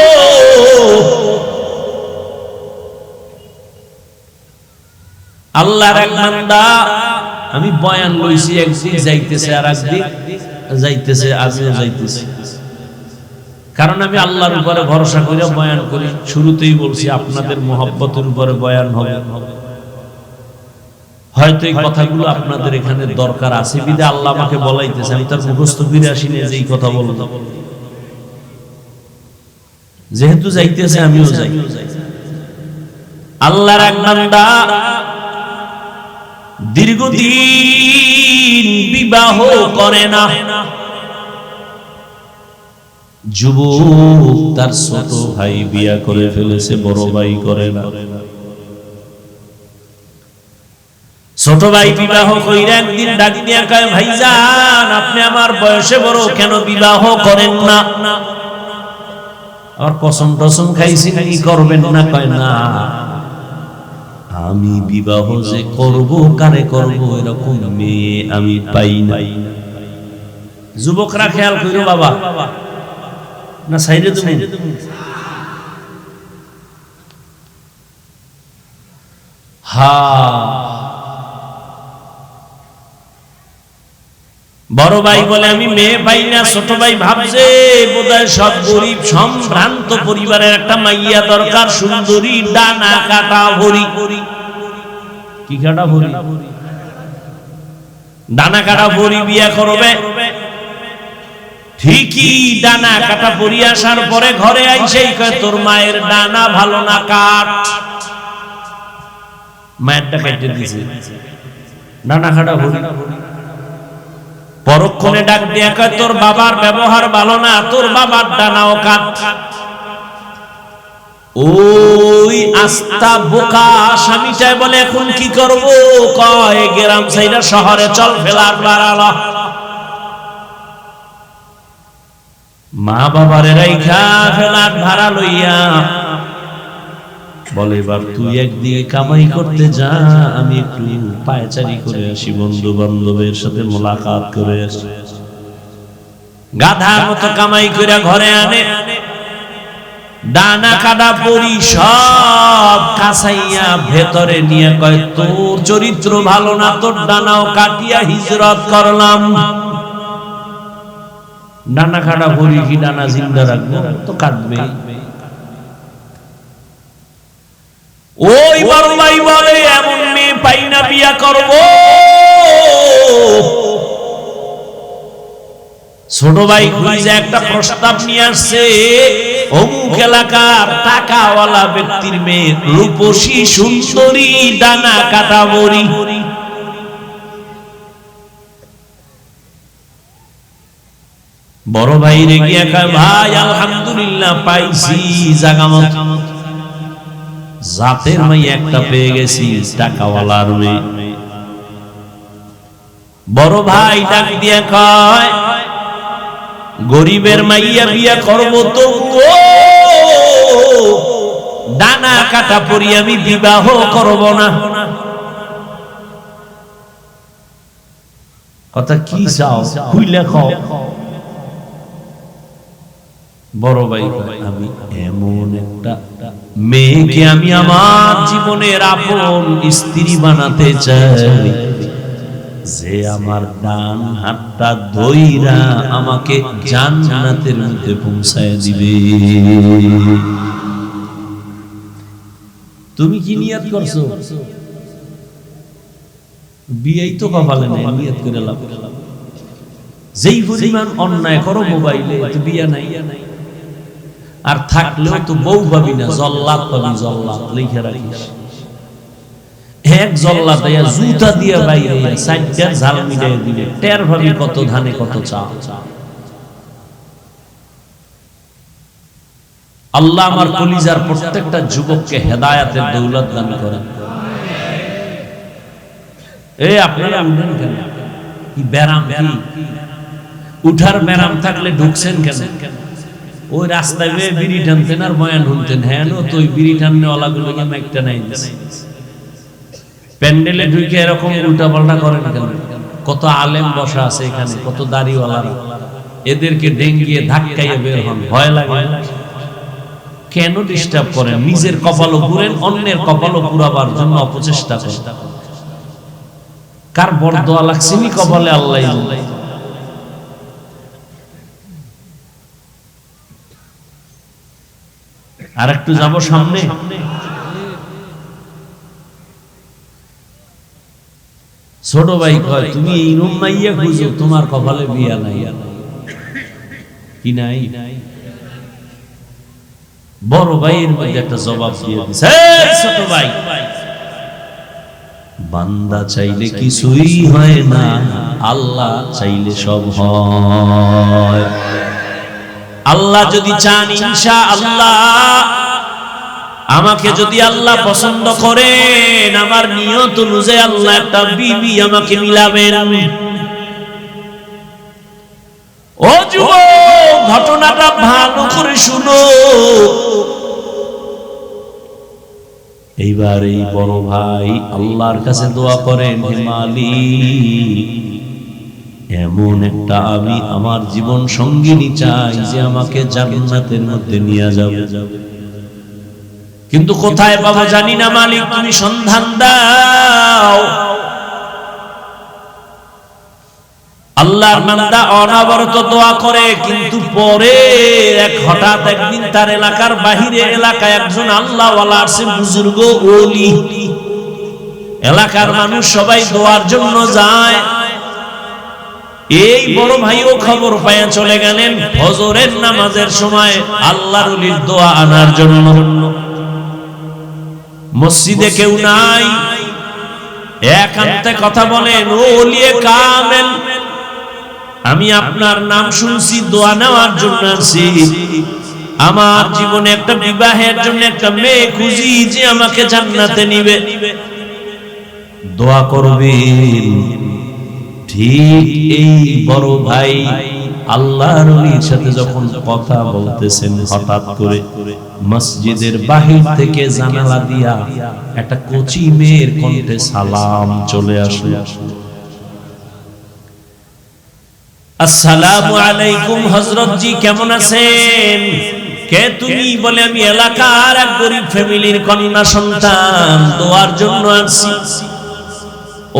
আল্লাহর এক বান্দা, আমি বয়ান লইছি, একদিক যাইতেছে আর একদিক যাইতেছে, আমিও যাইতেছি, কারণ আমি আল্লাহর উপরে ভরসা করে বয়ান করি। শুরুতেই বলছি আপনাদের মহব্বতের উপরে বয়ান হবে। হয়তো এই কথাগুলো আপনাদের এখানে দরকার আছে বিদে আল্লাহ আমাকে বলাইতেছে, আমি তার মুখস্থ ফিরে আসি না যে এই কথা বলবো। যেহেতু যাইতেছে আমিও যাই। আল্লাহর এক বান্দা দীর্ঘদিন বিবাহ করে না, যুবক তার ছোট ভাই বিয়া করে ফেলেছে, বড় ভাই করে না। ছোট ভাই বিবাহ কইরা একদিন ডাক দিয়া কয়, ভাইজান আপনি আমার বয়সে বড়, কেন বিবাহ করেন না? আর কসম টসম খাইছি নাকি করবেন না? কয় না, আমি বিবাহ যে করব, কারে করব, এরকম মেয়ে আমি পাই নাই। যুবকরা খেয়াল কইরো বাবা, না সাইডে তুমি বড় ভাই বলে আমি মেয়ে পাই না। ছোট ভাই ভাবছে বোধহয় সব গরিব সম্ভ্রান্ত পরিবারের একটা মাইয়া দরকার, সুন্দরী, ডানা কাটা ভরি। কি কাটা ভরি? ডানা কাটা ভরি বিয়া করবে। ঠিকই ডানা কাটা পরি আসার পরে ঘরে আইসেই কয়, তোর মায়ের ডানা ভালো না, কাট। মায়েরটা কেটে দিছে, ডানা কাটা ভরি। পরক্ষণে ডাক দিয়া কয়, তোর বাবার ব্যবহার ভালো না, তোর বাবার ডানাও কাট। ওই আস্তা বোকা স্বামীটাই বলে, এখন কি করব? কয় গ্রাম সাইডা শহরে চল, ফেলার বাড়ালো। মা বাবার রাইখা ফেলার ভাড়া লইয়া বলে, এবার তুই একদিকে কামাই করতে যা, আমি একটু পায়চারি করে আসি, বন্ধু বান্ধবের সাথে মোলাকাত করে আসি। গাধার মতো কামাই করে ঘরে আনে, ডানা কাটা পরি সব কাছাইয়া ভেতরে নিয়ে কয়, তোর চরিত্র ভালো না, তোর ডানাও কাটিয়া হিজরত করলাম। ডানা কাটা পরি কি ডানা জিন্দা রাখবো? তো কাটবে। ওই বড় ভাই বলে, এমন মেয়ে পাই না, বিয়া করব। ছোট ভাই খুঁজে একটা প্রস্তাব নিয়ে আসছে, অমুক এলাকার টাকাওয়ালা ব্যক্তির মেয়ে, রূপসী সুন্দরী, ডানা কাটা বড়ি। বড় ভাই রে গিয়া কয়, ভাই আলহামদুলিল্লাহ পাইছি জায়গা মতো, জাতের মাই একটা পেয়ে গেছি, টাকাওয়ালার মেয়ে। বড় ভাই ডাক দিয়া কয়, গরিবের মাইয়া বিয়া করব তো ডানা কাটা পরি আমি বিবাহ করব না। কথা কি চাও খুইলা খাও। বড় ভাই আমি এমন একটা মেয়েকে আমি আমার জীবনের আপন স্ত্রী বানাতে চাই, যে আমার ডান হাতটা ধইরা আমাকে জান্নাতের মধ্যে পৌঁছায় দিবে। তুমি কি নিয়ত করছো? বিয়েই তো কপালে নাই, নিয়ত করে লাভ। যেই পরিমাণ অন্যায় করো মোবাইলে, তো বিয়া নাই। আর থাকলেও তো বউ পাবি না, জল্লাদ পাবি, জল্লাদ লিখে রাখিস। এক জল্লাদ জুতা দিয়ে বাইরে সাইডটা ঝাল মিলিয়ে দিলে টের ভাবি কত ধানে কত চা। আল্লাহ আমার কলিজার প্রত্যেকটা যুবককে হেদায়েতের দৌলত দান করেন। এই আপনারা উঠেন কেন? কি ব্যারাম? কি উঠার ব্যারাম থাকলে ঢুকছেন কেন? ওই রাস্তায় বিড়ি টানতেন আর বয়ান শুনতেন। হ্যাঁ তো ওই বিড়ি টাননেওয়ালা গুলোকে মাইকটা নাই, প্যান্ডেলে ঢুকে এরকম উল্টা পাল্টা করেন কেন? কত আলেম বসা আছে এখানে, কত দাড়িওয়ালারা, এদেরকে ডেঙ্গিয়ে ধাক্কাইয়ে বের হন, ভয় লাগে কেন? ডিস্টার্ব করেন, নিজের কপালও পুরেন, অন্যের কপালও পুরাবার জন্য অপচেষ্টা করেন। কার বরদোয়া লাগছেনি কপালে আল্লাহ। আর একটু যাব সামনে। ছোট ভাই কয়, তুমি এইরকম মাইয়া খুঁজো, তোমার কপালে বিয়া নাই। কি নাই? বড় ভাইয়ের মধ্যে একটা জবাব দিয়ে দিছে, ছোট ভাই, বান্দা চাইলে কিছুই হয় না, আল্লাহ চাইলে সব হয়। আল্লাহ যদি চান ইনশাআল্লাহ, আমাকে যদি আল্লাহ পছন্দ করেন, আমার নিয়ত অনুযায়ী আল্লাহ একটা বিবি আমাকে মিলাবেন। ও যুবক, ঘটনাটা ভালো করে শুনো। এইবার এই বড় ভাই আল্লাহর কাছে দোয়া করেন, হে মালিক, এমন একটা আমি আমার জীবন সঙ্গিনী চাই যে আমাকে জান্নাতের মধ্যে নিয়ে যাবে। কিন্তু কোথায় পাবো জানি না, মালিক তুমি সন্ধান দাও। আল্লাহর বান্দা অনবরত দোয়া করে, কিন্তু পরে হঠাৎ একদিন তার এলাকার বাহিরে এলাকায় একজন আল্লাহওয়ালা আছে, বুজুর্গ ওলি। এলাকার মানুষ সবাই দোয়ার জন্য যায়। এই বড় ভাইও খবর পায়া চলে গেলেন ফজরের নামাজের সময় আল্লাহর ওলির দোয়া আনার জন্য। মসজিদে কেউ নাই, একান্তে কথা বলেন, ও ওলিয়ে কামেল, আমি আপনার নাম শুনছি, দোয়া নেওয়ার জন্য আসছি। আমার জীবনে একটা বিবাহের জন্য একটা মেয়ে খুঁজি যে আমাকে জান্নাতে নিবে, দোয়া করবেন। ঠিক এই বড় ভাই আল্লাহর ওলির সাথে যখন কথা বলতেছেন, হঠাৎ করে মসজিদের বাহির থেকে জানালা দিয়া একটা কচি মেয়ের কণ্ঠে সালাম চলে আসলো। আসসালামু আলাইকুম হযরত জি, কেমন আছেন? কে তুমি? বলে আমি এলাকার এক গরিব ফ্যামিলির কন্যা সন্তান, দোয়ার জন্য আসছি।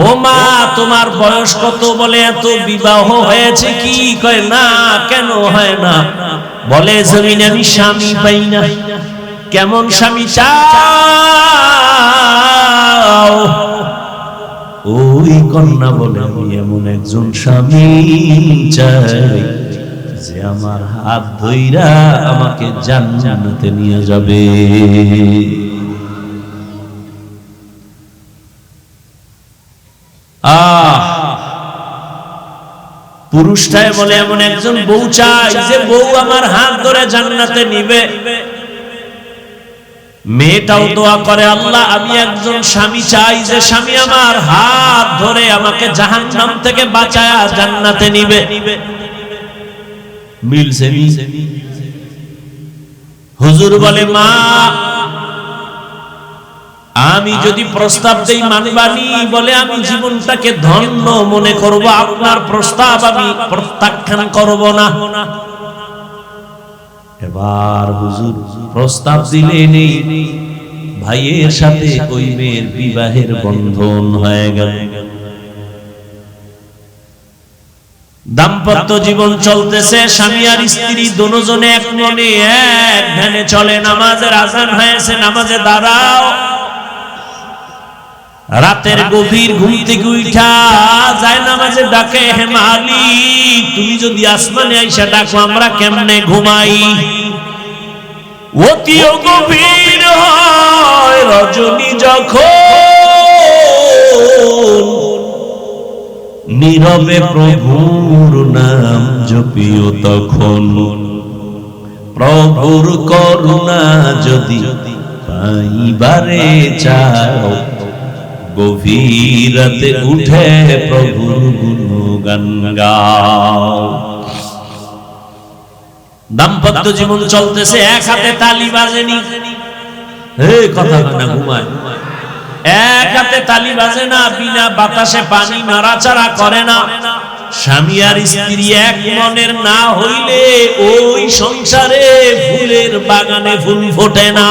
ও মা, তোমার বয়স কত? বলে এত, বিবাহ হয়েছে কি? কয় না। কেন হয় না? বলে জমিনে আমি স্বামী পাই না। কেমন স্বামী চাও? ওই কন্যা বলে আমি এমন একজন স্বামী চাই যে আমার হাত ধইরা আমাকে জান্নাতে নিয়ে যাবে। পুরুষটাই বলে এমন একজন বউ চাই যে বউ আমার হাত ধরে জান্নাতে নিবে। মেয়েটাও দোয়া করে, আল্লাহ আমি একজন স্বামী চাই যে স্বামী আমার হাত ধরে আমাকে জাহান্নাম থেকে বাঁচায়া জান্নাতে নিবে। মিলছে? হুজুর বলে, মা আমি যদি প্রস্তাব দেই মানবানি? বলে, আমি জীবনটাকে ধন্য মনে করব, আপনার প্রস্তাব আমি প্রত্যাখ্যান করব না। এবার হুজুর প্রস্তাব দিলেন, ভাইয়ের সাথে ওই মেয়ের বিবাহের বন্ধন হয়ে গেল। দাম্পত্য জীবন চলতেছে, স্বামী আর স্ত্রী দুজনে এক মনে এক ধ্যানে চলে। নামাজের আযান হয়েছে, নামাজে দাঁড়াও। রাতের গভীর ঘুম থেকে উঠা যায় নামাজে ডাকে, হে মালিক তুমি যদি আসমানে আইসা ডাকো আমরা কেমনে ঘুমাই? অতিও গভীর হয় রজনী যখন, নীরবে প্রভুর নাম জপিও তখন। প্রভুর করুণা যদি পাইবারে চাও, গভীর রাতে উঠে প্রভুর গুণগান গাও। দাম্পত্য জীবন চলতেছে, এক হাতে তালি বাজেনি, কথা না ঘুমায়, এক হাতে তালি বাজে না, বিনা বাতাসে পানি নাড়াচাড়া করে না। স্বামী আর স্ত্রী এক মনের না হইলে ওই সংসারে ফুলের বাগানে ফুল ফোটে না।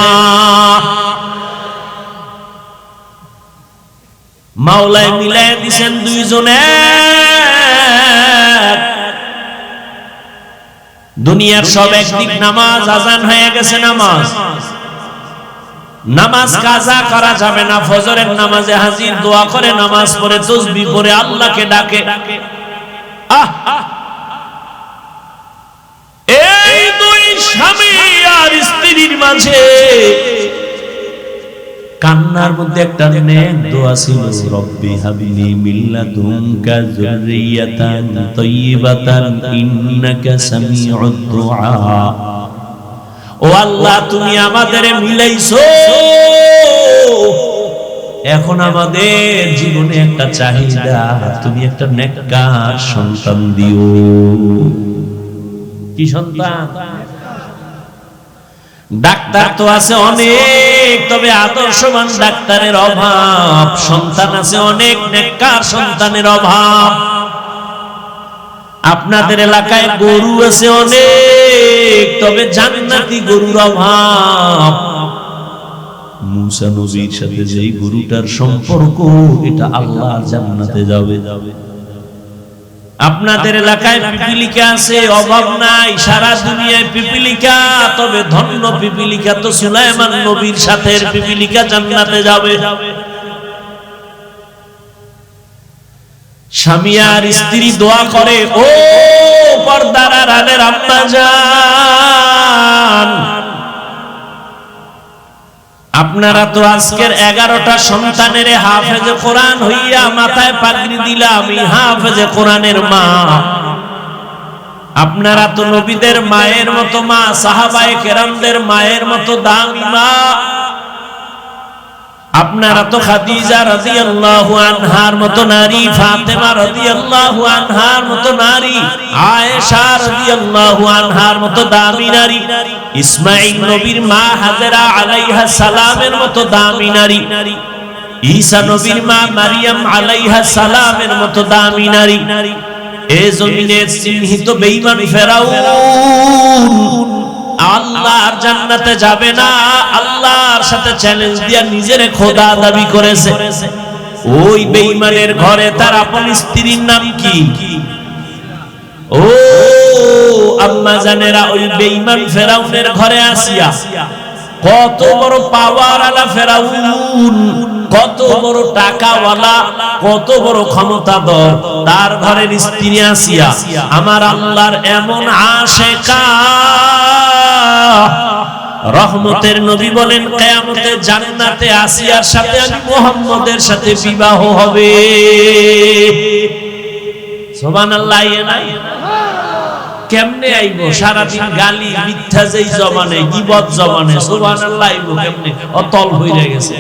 মাওলায় মিলাই দিছেন দুইজনে। দুনিয়ার সব একদিক, নামাজ আযান হয়ে গেছে, নামাজ কাজা করা যাবে না। ফজরের নামাজে হাজির, দোয়া করে, নামাজ পড়ে, তাসবিহ পড়ে আল্লাহকে ডাকে। এই দুই স্বামী আর স্ত্রীর মাঝে কান্নার মধ্যে একটা নেক দোয়া ছিল, রব্বি হাবলি মিন লাদুনকা যুররিয়াতান তাইয়্যিবাতান ইন্নাকা সামিউদ দুআ। ও আল্লাহ তুমি আমাদের মিলাইছো, এখন আমাদের জীবনে একটা চাহিদা, তুমি একটা নেককার সন্তান দিও। কি সন্তান? ডাক্তার তো আছে অনেক, তবে আদর্শবান ডাক্তারের অভাব। সন্তান আছে অনেক, নেককার সন্তানের অভাব। আপনাদের এলাকায় গরু আছে অনেক, তবে জান্নাতি গরুর অভাব। মুসা নবীর সাথে যেই গরুটার সম্পর্ক, এটা আল্লাহর জান্নাতে যাবে। আপনাদের এলাকায় পিপিলিকা আছে, অভাব নাই, সারা দুনিয়ায় পিপিলিকা, তবে ধন্য পিপিলিকা তো সুলাইমান নবীর সাথে পিপিলিকা জান্নাতে যাবে। স্বামী আর স্ত্রী দোয়া করে, ও পর্দার আড়ালের আম্মা জান, আপনারা তো আজকের 11টা সন্তানের হাফেজে কোরআন হইয়া মাথায় পাগড়ি দিলাম, আমি হাফেজে কোরআনের মা। আপনারা তো নবীদের মায়ের মতো মা, সাহাবায়ে কেরামদের মায়ের মতো দামি মা। আপনারা তো খাদিজা রাদিয়াল্লাহু আনহার মতো নারী, ফাতেমা রাদিয়াল্লাহু আনহার মতো নারী, আয়েশা রাদিয়াল্লাহু আনহার মতো দামি নারী, ইসমাঈল নবীর মা হাজেরা আলাইহা সালামের মতো দামি নারী, ঈসা নবীর মা মারিয়াম আলাইহা সালামের মতো দামি নারী। এই জমিনের চিহ্নিত বেঈমান ফেরাউন আল্লাহর জান্নাতে যাবে না, আল্লাহর সাথে চ্যালেঞ্জ দিয়া নিজের খোদা দাবি করেছে। ওই বেঈমানের ঘরে তার আপন স্ত্রীর নাম কি? ও আম্মা জানেরা, ওই বেঈমান ফেরাউনের ঘরে আসিয়া, কত বড় পাওয়ার আলা ফেরাউন, কত বড় টাকাওয়ালা, কত বড় ক্ষমতাধর, তার ঘরের স্ত্রী আসিয়া আমার আল্লাহর এমন আশেকা। রহমতের নবী বলেন কিয়ামতে জান্নাতে আসিয়ার সাথে আমি মুহাম্মদের সাথে বিবাহ হবে। সুবহানাল্লাহ। কেমনে আইবো? সারাদিন গালি মিথ্যা যেই জমানে, গীবত জমানে, সুবহানাল্লাহ আইবো কেমনে? অতল হইয়া গেছে।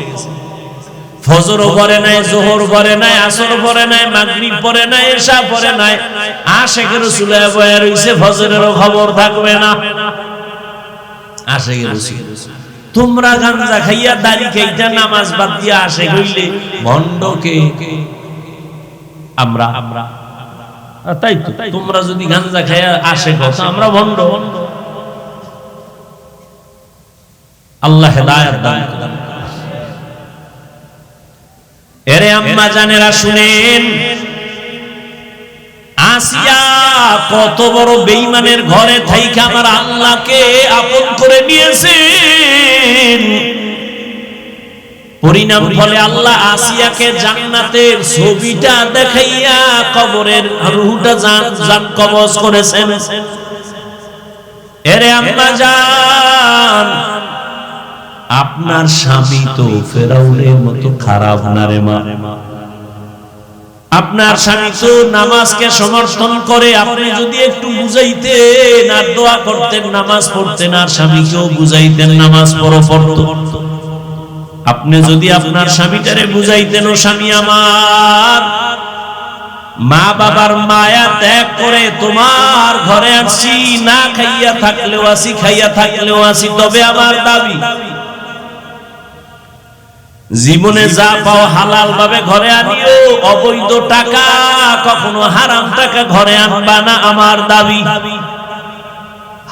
ফজর পড়ে নাই, যোহর পড়ে নাই, আসর পড়ে নাই, মাগরিব পড়ে নাই, এশা পড়ে নাই, আশিক রাসূল বয়া রইছে, ফজরেরও খবর থাকবে না। আশিক রাসূল তোমরা গাঞ্জা খাইয়া দাড়ি খাইয়া নামাজ বাদ দিয়া আশিক হইলে ভণ্ড কে? আমরা। তাই তো, তোমরা যদি গাঞ্জা খাইয়া আশিক হতো, আমরা ভণ্ড। আল্লাহ হেদায়েত দান করেন। এরে আম্মা জানেরা শুনেন, আসিয়া কত বড় বেঈমানের ঘরে থাইকা আমার আল্লাহকে আপন করে নিয়েছেন। পরিণাম ফলে আল্লাহ আসিয়াকে জান্নাতের ছবিটা দেখাইয়া কবরের রূহটা জান কবজ করেছেন। এরে আম্মা জান, আপনার স্বামী তো ফেরাউনের মতো খারাপ না রে মা। আপনার স্বামী তো নামাজকে সমর্থন করে। আপনি যদি একটু বুঝাইতেন আর দোয়া করতেন, নামাজ পড়তেন, আর স্বামীকেও বুঝাইতেন নামাজ পড়ো পড়তো। আপনি যদি আপনার স্বামীটারে বুঝাইতেন, ও স্বামী আমার, মা বাবার মায়া ত্যাগ করে তোমার ঘরে আসছি, না খাইয়া থাকলেও আসি, খাইয়া থাকলেও আসি, তবে আমার দাবি জীবনে যা পাও হালাল ভাবে ঘরে আনিও, অবৈধ টাকা, কখনো হারাম টাকা ঘরে আনবা না, আমার দাবি।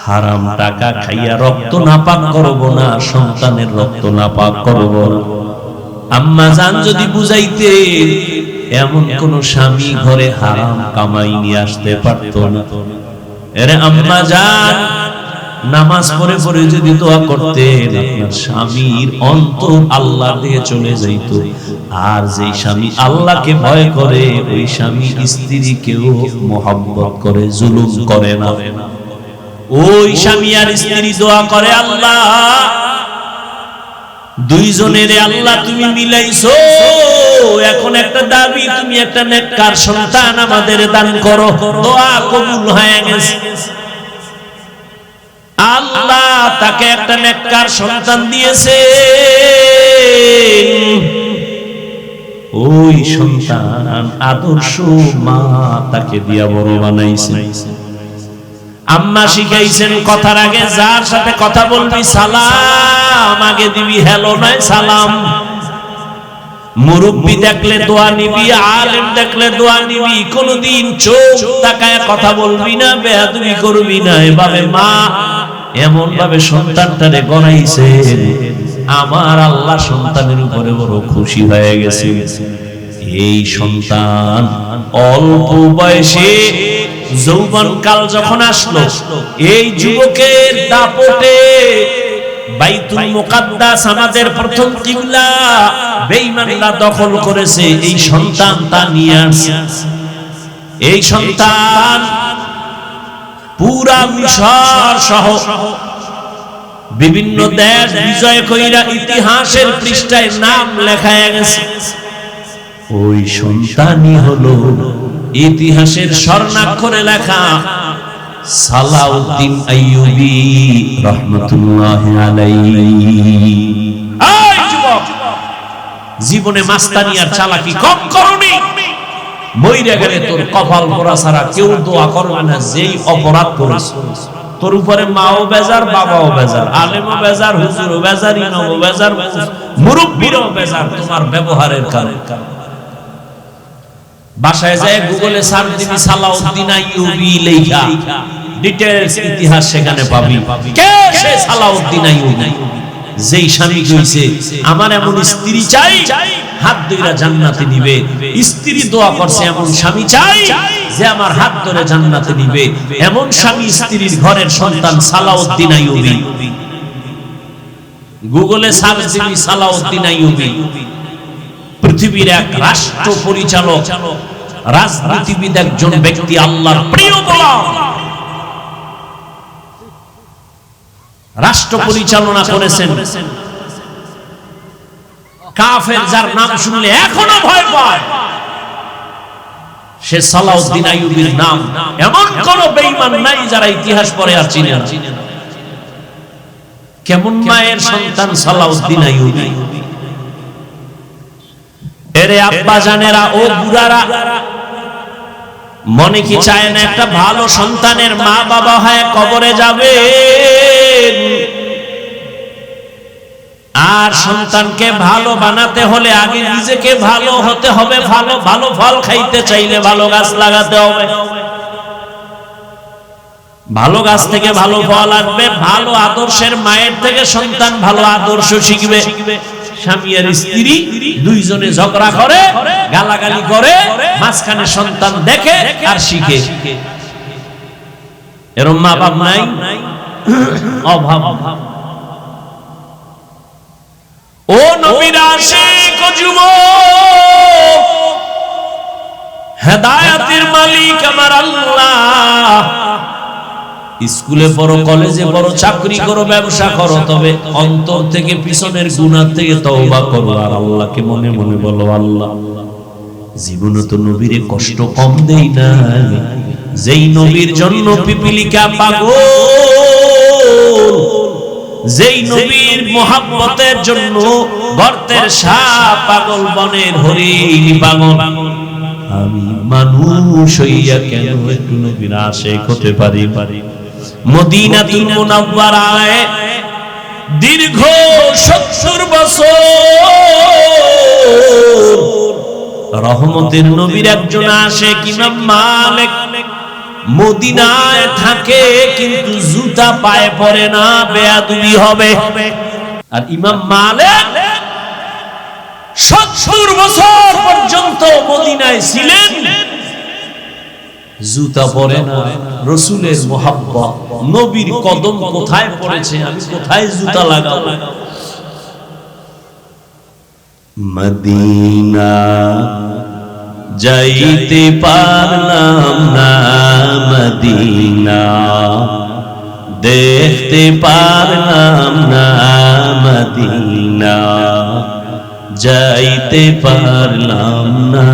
হারাম টাকা খাইয়া রক্ত নাপাক করব না, সন্তানের রক্ত নাপাক করব না। আম্মা জান যদি বুঝাইতে, এমন কোন স্বামী ঘরে হারাম কামাই নিয়ে আসতে পারত না। এরে আম্মা জান, নামাজ পড়ে পড়ে যদি দোয়া করতেন, আপনার স্বামীর অন্তর আল্লাহ দিয়ে চলে যাইত। আর যেই স্বামী আল্লাহকে ভয় করে, ওই স্বামী স্ত্রীকেও মোহাব্বত করে, জুলুম করে না। ওই স্বামী আর স্ত্রী দোয়া করে, আল্লাহ দুইজনের আল্লাহ তুমি মিলাইছো, এখন একটা দাবি, তুমি একটা নেককার সন্তান আমাদের দান করো। দোয়া কবুল হয়ে গেছে। আল্লাহ তাকে একটা নেককার সন্তান দিয়েছে। ওই সন্তান আদর্শ মা তাকে দিয়া বড় বানাইছে। আম্মা শিখাইছেন, কথার আগে যার সাথে কথা বলবি সালাম আগে দিবি, হ্যালো নয় সালাম। মুরব্বি দেখলে দোয়া নিবি, আলেম দেখলে দোয়া নিবি, কোনদিন চোখ তাকায় কথা বলবি না, বেয়াদবি করবি না। এভাবে মা এমন ভাবে সন্তানটারে গড়াইছেন, আমার আল্লাহ সন্তানের উপরে বড় খুশি হয়ে গেছে। এই সন্তান অল্প বয়সে যৌবন কাল যখন আসলো, এই যুবকের দাপটে বাইতুল মুকাদ্দাস আমাদের প্রথম কিবলা বেঈমানরা দখল করেছে। এই সন্তান তা নিয়ে আসে। এই সন্তান পুরা মিশর সহ বিভিন্ন দেশ বিজয় কইরা ইতিহাসের পৃষ্ঠায় নাম লেখায় গেছে। ওই সন্তানই হলো ইতিহাসের স্বর্ণাক্ষরে লেখা সালাউদ্দিন আইয়ুবী রাহমাতুল্লাহি আলাইহি। এই যুবক, জীবনে মাস্তানি আর চালাকি কম করনি, মইরা গেলে তোর কপাল পোড়া ছাড়া কেউ দোয়া করবে না। যেই অপরাধ করিস, তোর উপরে মাও বেজার, বাবাও বেজার, আলেমও বেজার, হুজুরও বেজার, ইমামও বেজার, মুরব্বিরও বেজার, তোমার ব্যবহারের কারণে। বাসায় যায় গুগলে সার্চ দিবি সালাউদ্দিন আইয়ুবী লেখা, ডিটেইলস ইতিহাস সেখানে পাবি। কে সে সালাউদ্দিন আইয়ুবী? যেই স্বামী কইছে আমার এমন স্ত্রী চাই, হাত ধরে জান্নাতে নিবে। স্ত্রী দোয়া করছে এমন স্বামী চাই যে আমার হাত ধরে জান্নাতে নিবে। এমন স্বামী স্ত্রীর ঘরের সন্তান সালাউদ্দিন আইয়ুবী। গুগলে সার্চ দিবি সালাউদ্দিন আইয়ুবী, পৃথিবীর এক রাষ্ট্র পরিচালক, রাজনীতিবিদ, একজন ব্যক্তি, আল্লাহর প্রিয় গোলাম, রাষ্ট্র পরিচালনা করেছেন। কাফের, যার নাম শুনলে এখনো ভয় পায়, সে সালাউদ্দিন আইয়ুবীর নাম। এমন কোন বেঈমান নাই যারা ইতিহাস পড়ে আর চিনে না। কেমন মায়ের সন্তান সালাউদ্দিন আইয়ুবী! এরে আব্বা জানেরা, ও বুড়ারা, মনে কি চায় না একটা ভালো সন্তানের মা বাবা হয়ে কবরে যাবে? আর সন্তানকে ভালো বানাতে হলে আগে নিজেকে ভালো হতে হবে। ভালো ভালো ফল খাইতে চাইলে ভালো গাছ লাগাতে হবে। ভালো গাছ থেকে ভালো ফল আসবে। ভালো আদর্শের মায়ের থেকে সন্তান ভালো আদর্শ শিখবে। স্বামী আর স্ত্রী দুইজনে ঝগড়া করে, গালাগালি করে, মাঝখানে সন্তান দেখে আর শিখে। এরকম মা বাপ নাই? অভাব। ও নবীর আশিক ও যুবক, হেদায়েতের মালিক আমার আল্লাহ। স্কুলে পড়ো, কলেজে পড়ো, চাকরি করো, ব্যবসা করো, তবে অন্তর থেকে পিছনের গুনাহ থেকে তওবা করো আর আল্লাহকে মনে মনে বলো, আল্লাহ জীবনে তো নবীরে কষ্ট কম দেই না, যেই নবীর জন্য পিপিলিকা পাগল, যেই নবীর মোহাব্বতের জন্য গর্তের সাপ পাগল, বনের হরিণ পাগল, আমি মানুষ হইয়া কেন একটু নবীর আশিক হতে পারি? মদিনাতুল মুনাওয়ারায় দীর্ঘ 70 বছর রহমতের নবীর একজন আশিক ইমাম মালিক মদিনায় থাকে, কিন্তু জুতা পায়ে পড়ে না, বেয়াদবি হবে। আর ইমাম মালিক 70 বছর পর্যন্ত মদিনায় ছিলেন, জুতা পরে না। রাসূলের মুহাব্বত, নবীর কদম কোথায় পড়েছে, আমি কোথায় জুতা লাগাবো? মদিনা যাইতে পারলাম না, মদিনা দেখতে পারলাম না, মদিনা যাইতে পারলাম না।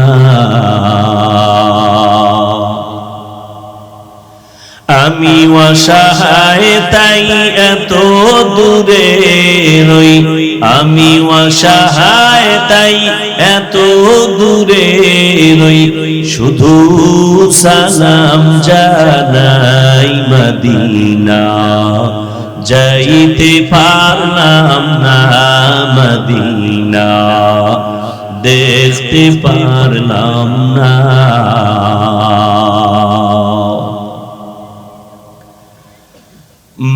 আমি অসহায় তাই এত দূরে রই, আমি অসহায় তাই এত দূরে রই, শুধু সালাম জানাই মদিনা যাইতে পারলাম না, মদিনা দেখতে পারলাম না।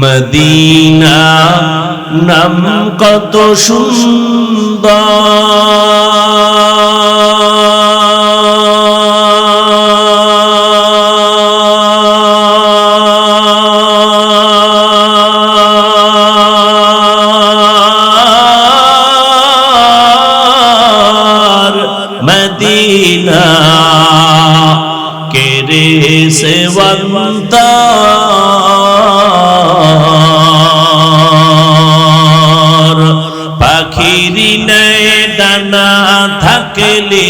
মদিনা নাম কত সুন্দর, মদিনা কেরে সেবন্তা পাখির নয় ডানা থাকলে,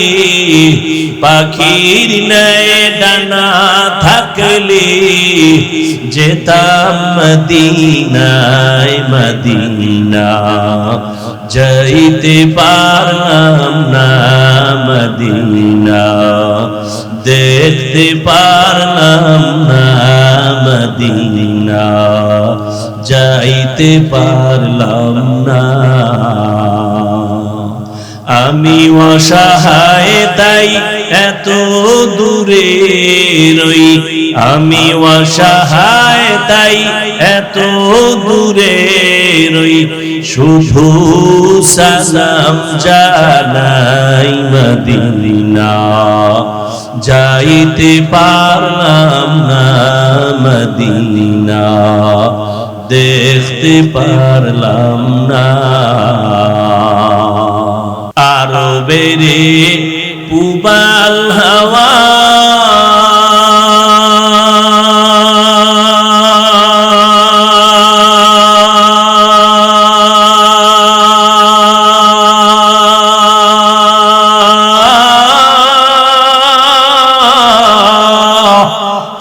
পাখির নয় ডানা থাকলে যেতাম মদিনায়, মদিনা যাইতে পারলাম না, মদিনা দেখতে পারলাম না, মদিনা যাইতে পারলাম না। আমি অসহায় তাই এত দূরে রই, আমি অসহায় তাই এত দূরে রই, শুধু সালাম জানাই মদিনা যাইতে পারলাম না, মদিনা দেখতে পারলাম না। আরো বেরে পুবাল হাওয়া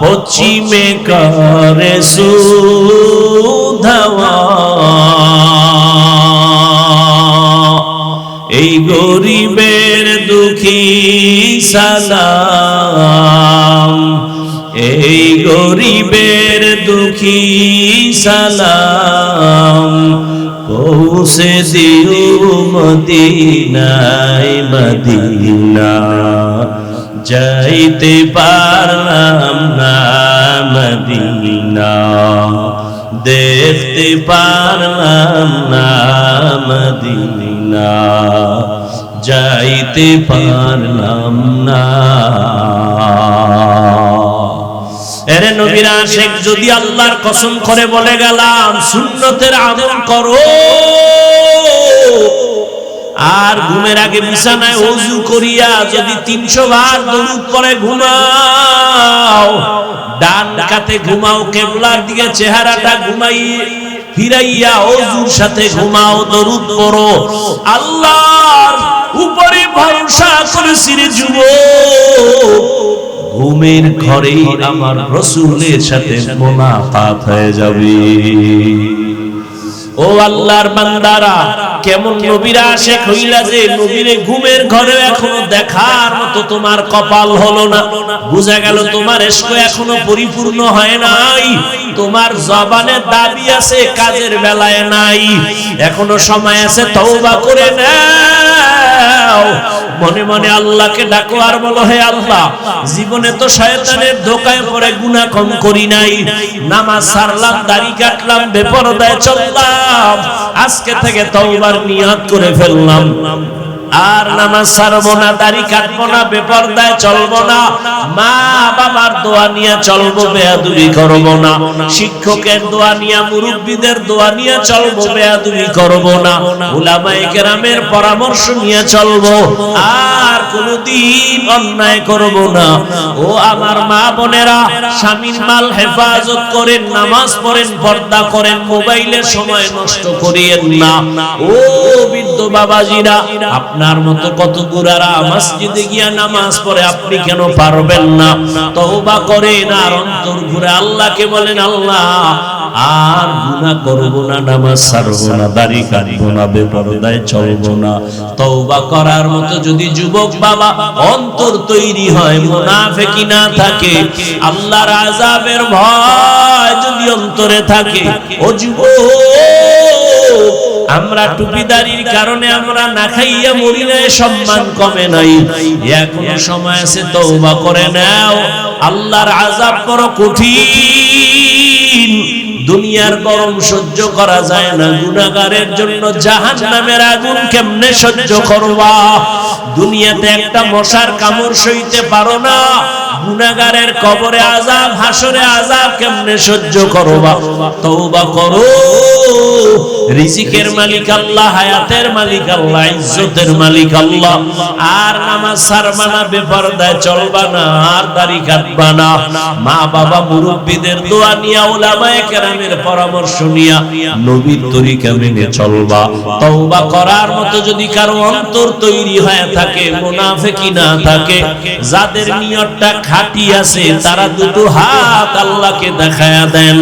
পশ্চিমে করে সুধাওয়া এই গরিবের দুঃখী সালাম এই গরিবের দুঃখী সালাম পৌঁছে দিও মদিনায় মদিনা যাইতে পারলাম না মদিনা দেখতে পারলাম না মদিনা যাইতে পারলাম না। এরে নবীর আশিক যদি আল্লাহর কসম করে বলে গেলাম সুন্নতের আমল করো আর ঘুমের আগে বিছানায় ওযু করিয়া যদি 300 বার দরুদ পড়ে ঘুমাও, ডান কাতে ঘুমাও, কিবলার দিকে চেহারাটা ঘুমাই ফিরাইয়া ওযুর সাথে ঘুমাও, দরুদ পড়ো, আল্লাহর উপরে ভরসা করেছি রে যুবক, ঘুমের ঘরেই আমার রাসূলের সাথে মুলাকাত হয়ে যাবে। ও আল্লাহর বান্দারা, কেমন নবীর আশিক হইলা যে নবীরে ঘুমের ঘরে এখনো দেখার মতো তোমার কপাল হলো না। বুঝা গেল তোমার ইশক এখনো পরিপূর্ণ হয় নাই, তোমার জবানে দাবি আছে, কাজের বেলায় নাই। এখনো সময় আছে, তওবা করে নাও, মনে মনে আল্লাহকে ডাকো আর বলো, হে আল্লাহ, জীবনে তো শয়তানের ধোঁকায় পড়ে গুনাহ কম করি নাই, নামাজ ছাড়লাম, দাড়ি কাটলাম, বেপরদায় চললাম, আজকে থেকে তওবার নিয়ত করে ফেললাম, আর নামাজ ছাড়বো না, দাড়ি কাটবো না, বেপরদায় চলবো না, মা বাবার দোয়া নিয়ে চলবো, বেয়াদবি করবো না, শিক্ষকের দোয়া নিয়ে, মুরব্বিদের দোয়া নিয়ে চলবো, বেয়াদবি করবো না, উলামায়ে কেরামের পরামর্শ নিয়ে চলবো, আর কোনদিন অন্যায় করবো না। ও আমার মা বোনেরা, স্বামীর মাল হেফাজত করেন, নামাজ পড়েন, পর্দা করেন, মোবাইলে সময় নষ্ট করিয়েন না। ও বৃদ্ধ বাবাজিরা, আপনার মতো কত গুরারা মসজিদে গিয়া নামাজ পড়ে, আপনি কেন পারবেন না? তওবা করেন আর অন্তর ঘুরে আল্লাহকে বলেন, আল্লাহ আর গুনাহ করব না, নামাজ ছাড়বো না, দাড়ি কাটবো না, বেপরদায় চলবো না। তওবা করার মতো যদি যুবক বাবা অন্তর তৈরি হয়, মুনাফিকি না থাকে, আল্লাহর আযাবের ভয় যদি অন্তরে থাকে, ও যুবক, আমরা টুপিদারির কারণে আমরা না খাইয়া মরি না, সম্মান কমে নাই, এখনো সময় আছে, তওবা করে নাও। আল্লাহর আযাব বড় কঠিন, দুনিয়ার গরম সহ্য করা যায় না, গুনাহগারের জন্য জাহান্নামের আগুন কেমনে সহ্য করবা? দুনিয়াতে একটা মশার কামড় সইতে পারো না, গুনাহগারের কবরে আযাব, হাসরে আযাব কেমনে সহ্য করবা? তওবা করো। রিজিকের মালিক আল্লাহ, হায়াতের মালিক আল্লাহ, ইজ্জতের মালিক আল্লাহ। আর নামাজ ছাড়বা না, বেপরদায় চলবা না, আর দাড়ি কাটবা না, মা বাবা মুরব্বিদের দোয়া নিয়া, উলামায়ে কেরামের পরামর্শ নিয়া নবীর তরিকা মেনে চলবা। তওবা করার মতো যদি কারো অন্তর তৈরি হয়ে থাকে, মুনাফিকি না থাকে, যাদের নিয়তটা খাঁটি আছে, তারা দুটো হাত আল্লাহকে দেখায়া দেন,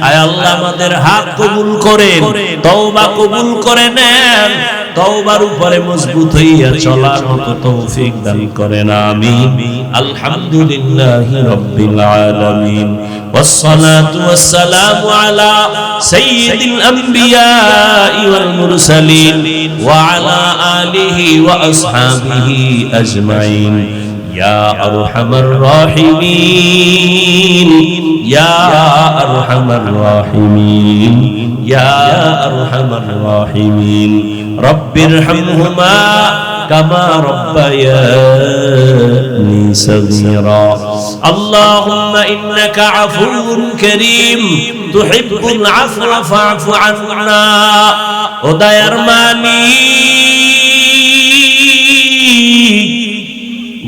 আয় আল্লাহ আমাদের হাত কবুল করেন, তওবা কবুল করে নেন, তওবার উপরে মজবুত হইয়া চলার মতো তৌফিক দান করেন, আমিন। আলহামদুলিল্লাহি রাব্বিল আলামিন, والصلاة والسلام على سيد الأنبياء والمرسلين وعلى آله وأصحابه أجمعين يا أرحم الراحمين يا أرحم الراحمين يا أرحم الراحمين رب ارحمهما كما ربياني صغيرا اللهم إنك عفو كريم تحب العفو فاعف عنا ودير ماني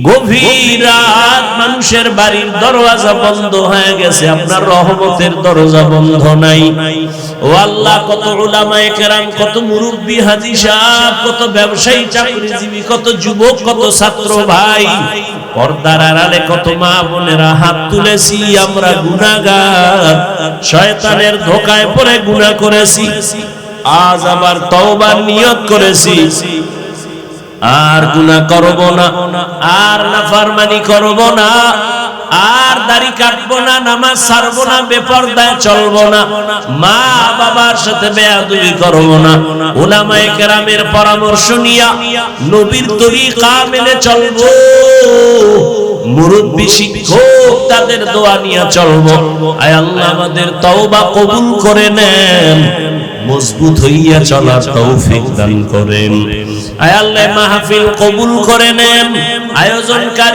গভীর রাত মানুষের বাড়ির দরজা বন্ধ হয়ে গেছে, আপনার রহমতের দরজা বন্ধ নাই। ও আল্লাহ, কত উলামায়ে কেরাম, কত মুরব্বী হাজী সাহেব, কত ব্যবসায়ী চাকরিজীবী, কত যুবক, কত ছাত্র ভাই, পর্দার আড়ালে কত মা বোনেরা হাত তুলেছি। আমরা গুনাহগার, শয়তানের ধোঁকায় পড়ে গুনাহ করেছি। আজ আবার তওবার নিয়ত করেছি, আর গুনাহ করব না, আর নাফরমানি করব না, আর দাড়ি কাটবো না, নামাজ ছাড়বো না, বেপরদায় চলবো না, মা বাবার সাথে বেয়াদবি করবো না, উলামায়ে কেরামের পরামর্শ নিয়া নবীর তরিকা মেনে চলবো, মুরব্বী শিক্ষক তাদের দোয়া নিয়ে চলবো। আয় আল্লাহ, আমাদের তওবা কবুল করে নেন, মজবুত হইয়া চলার তৌফিক দান করেন। আয় আল্লাহ, মাহফিল কবুল করে নেন, আয়োজনকারী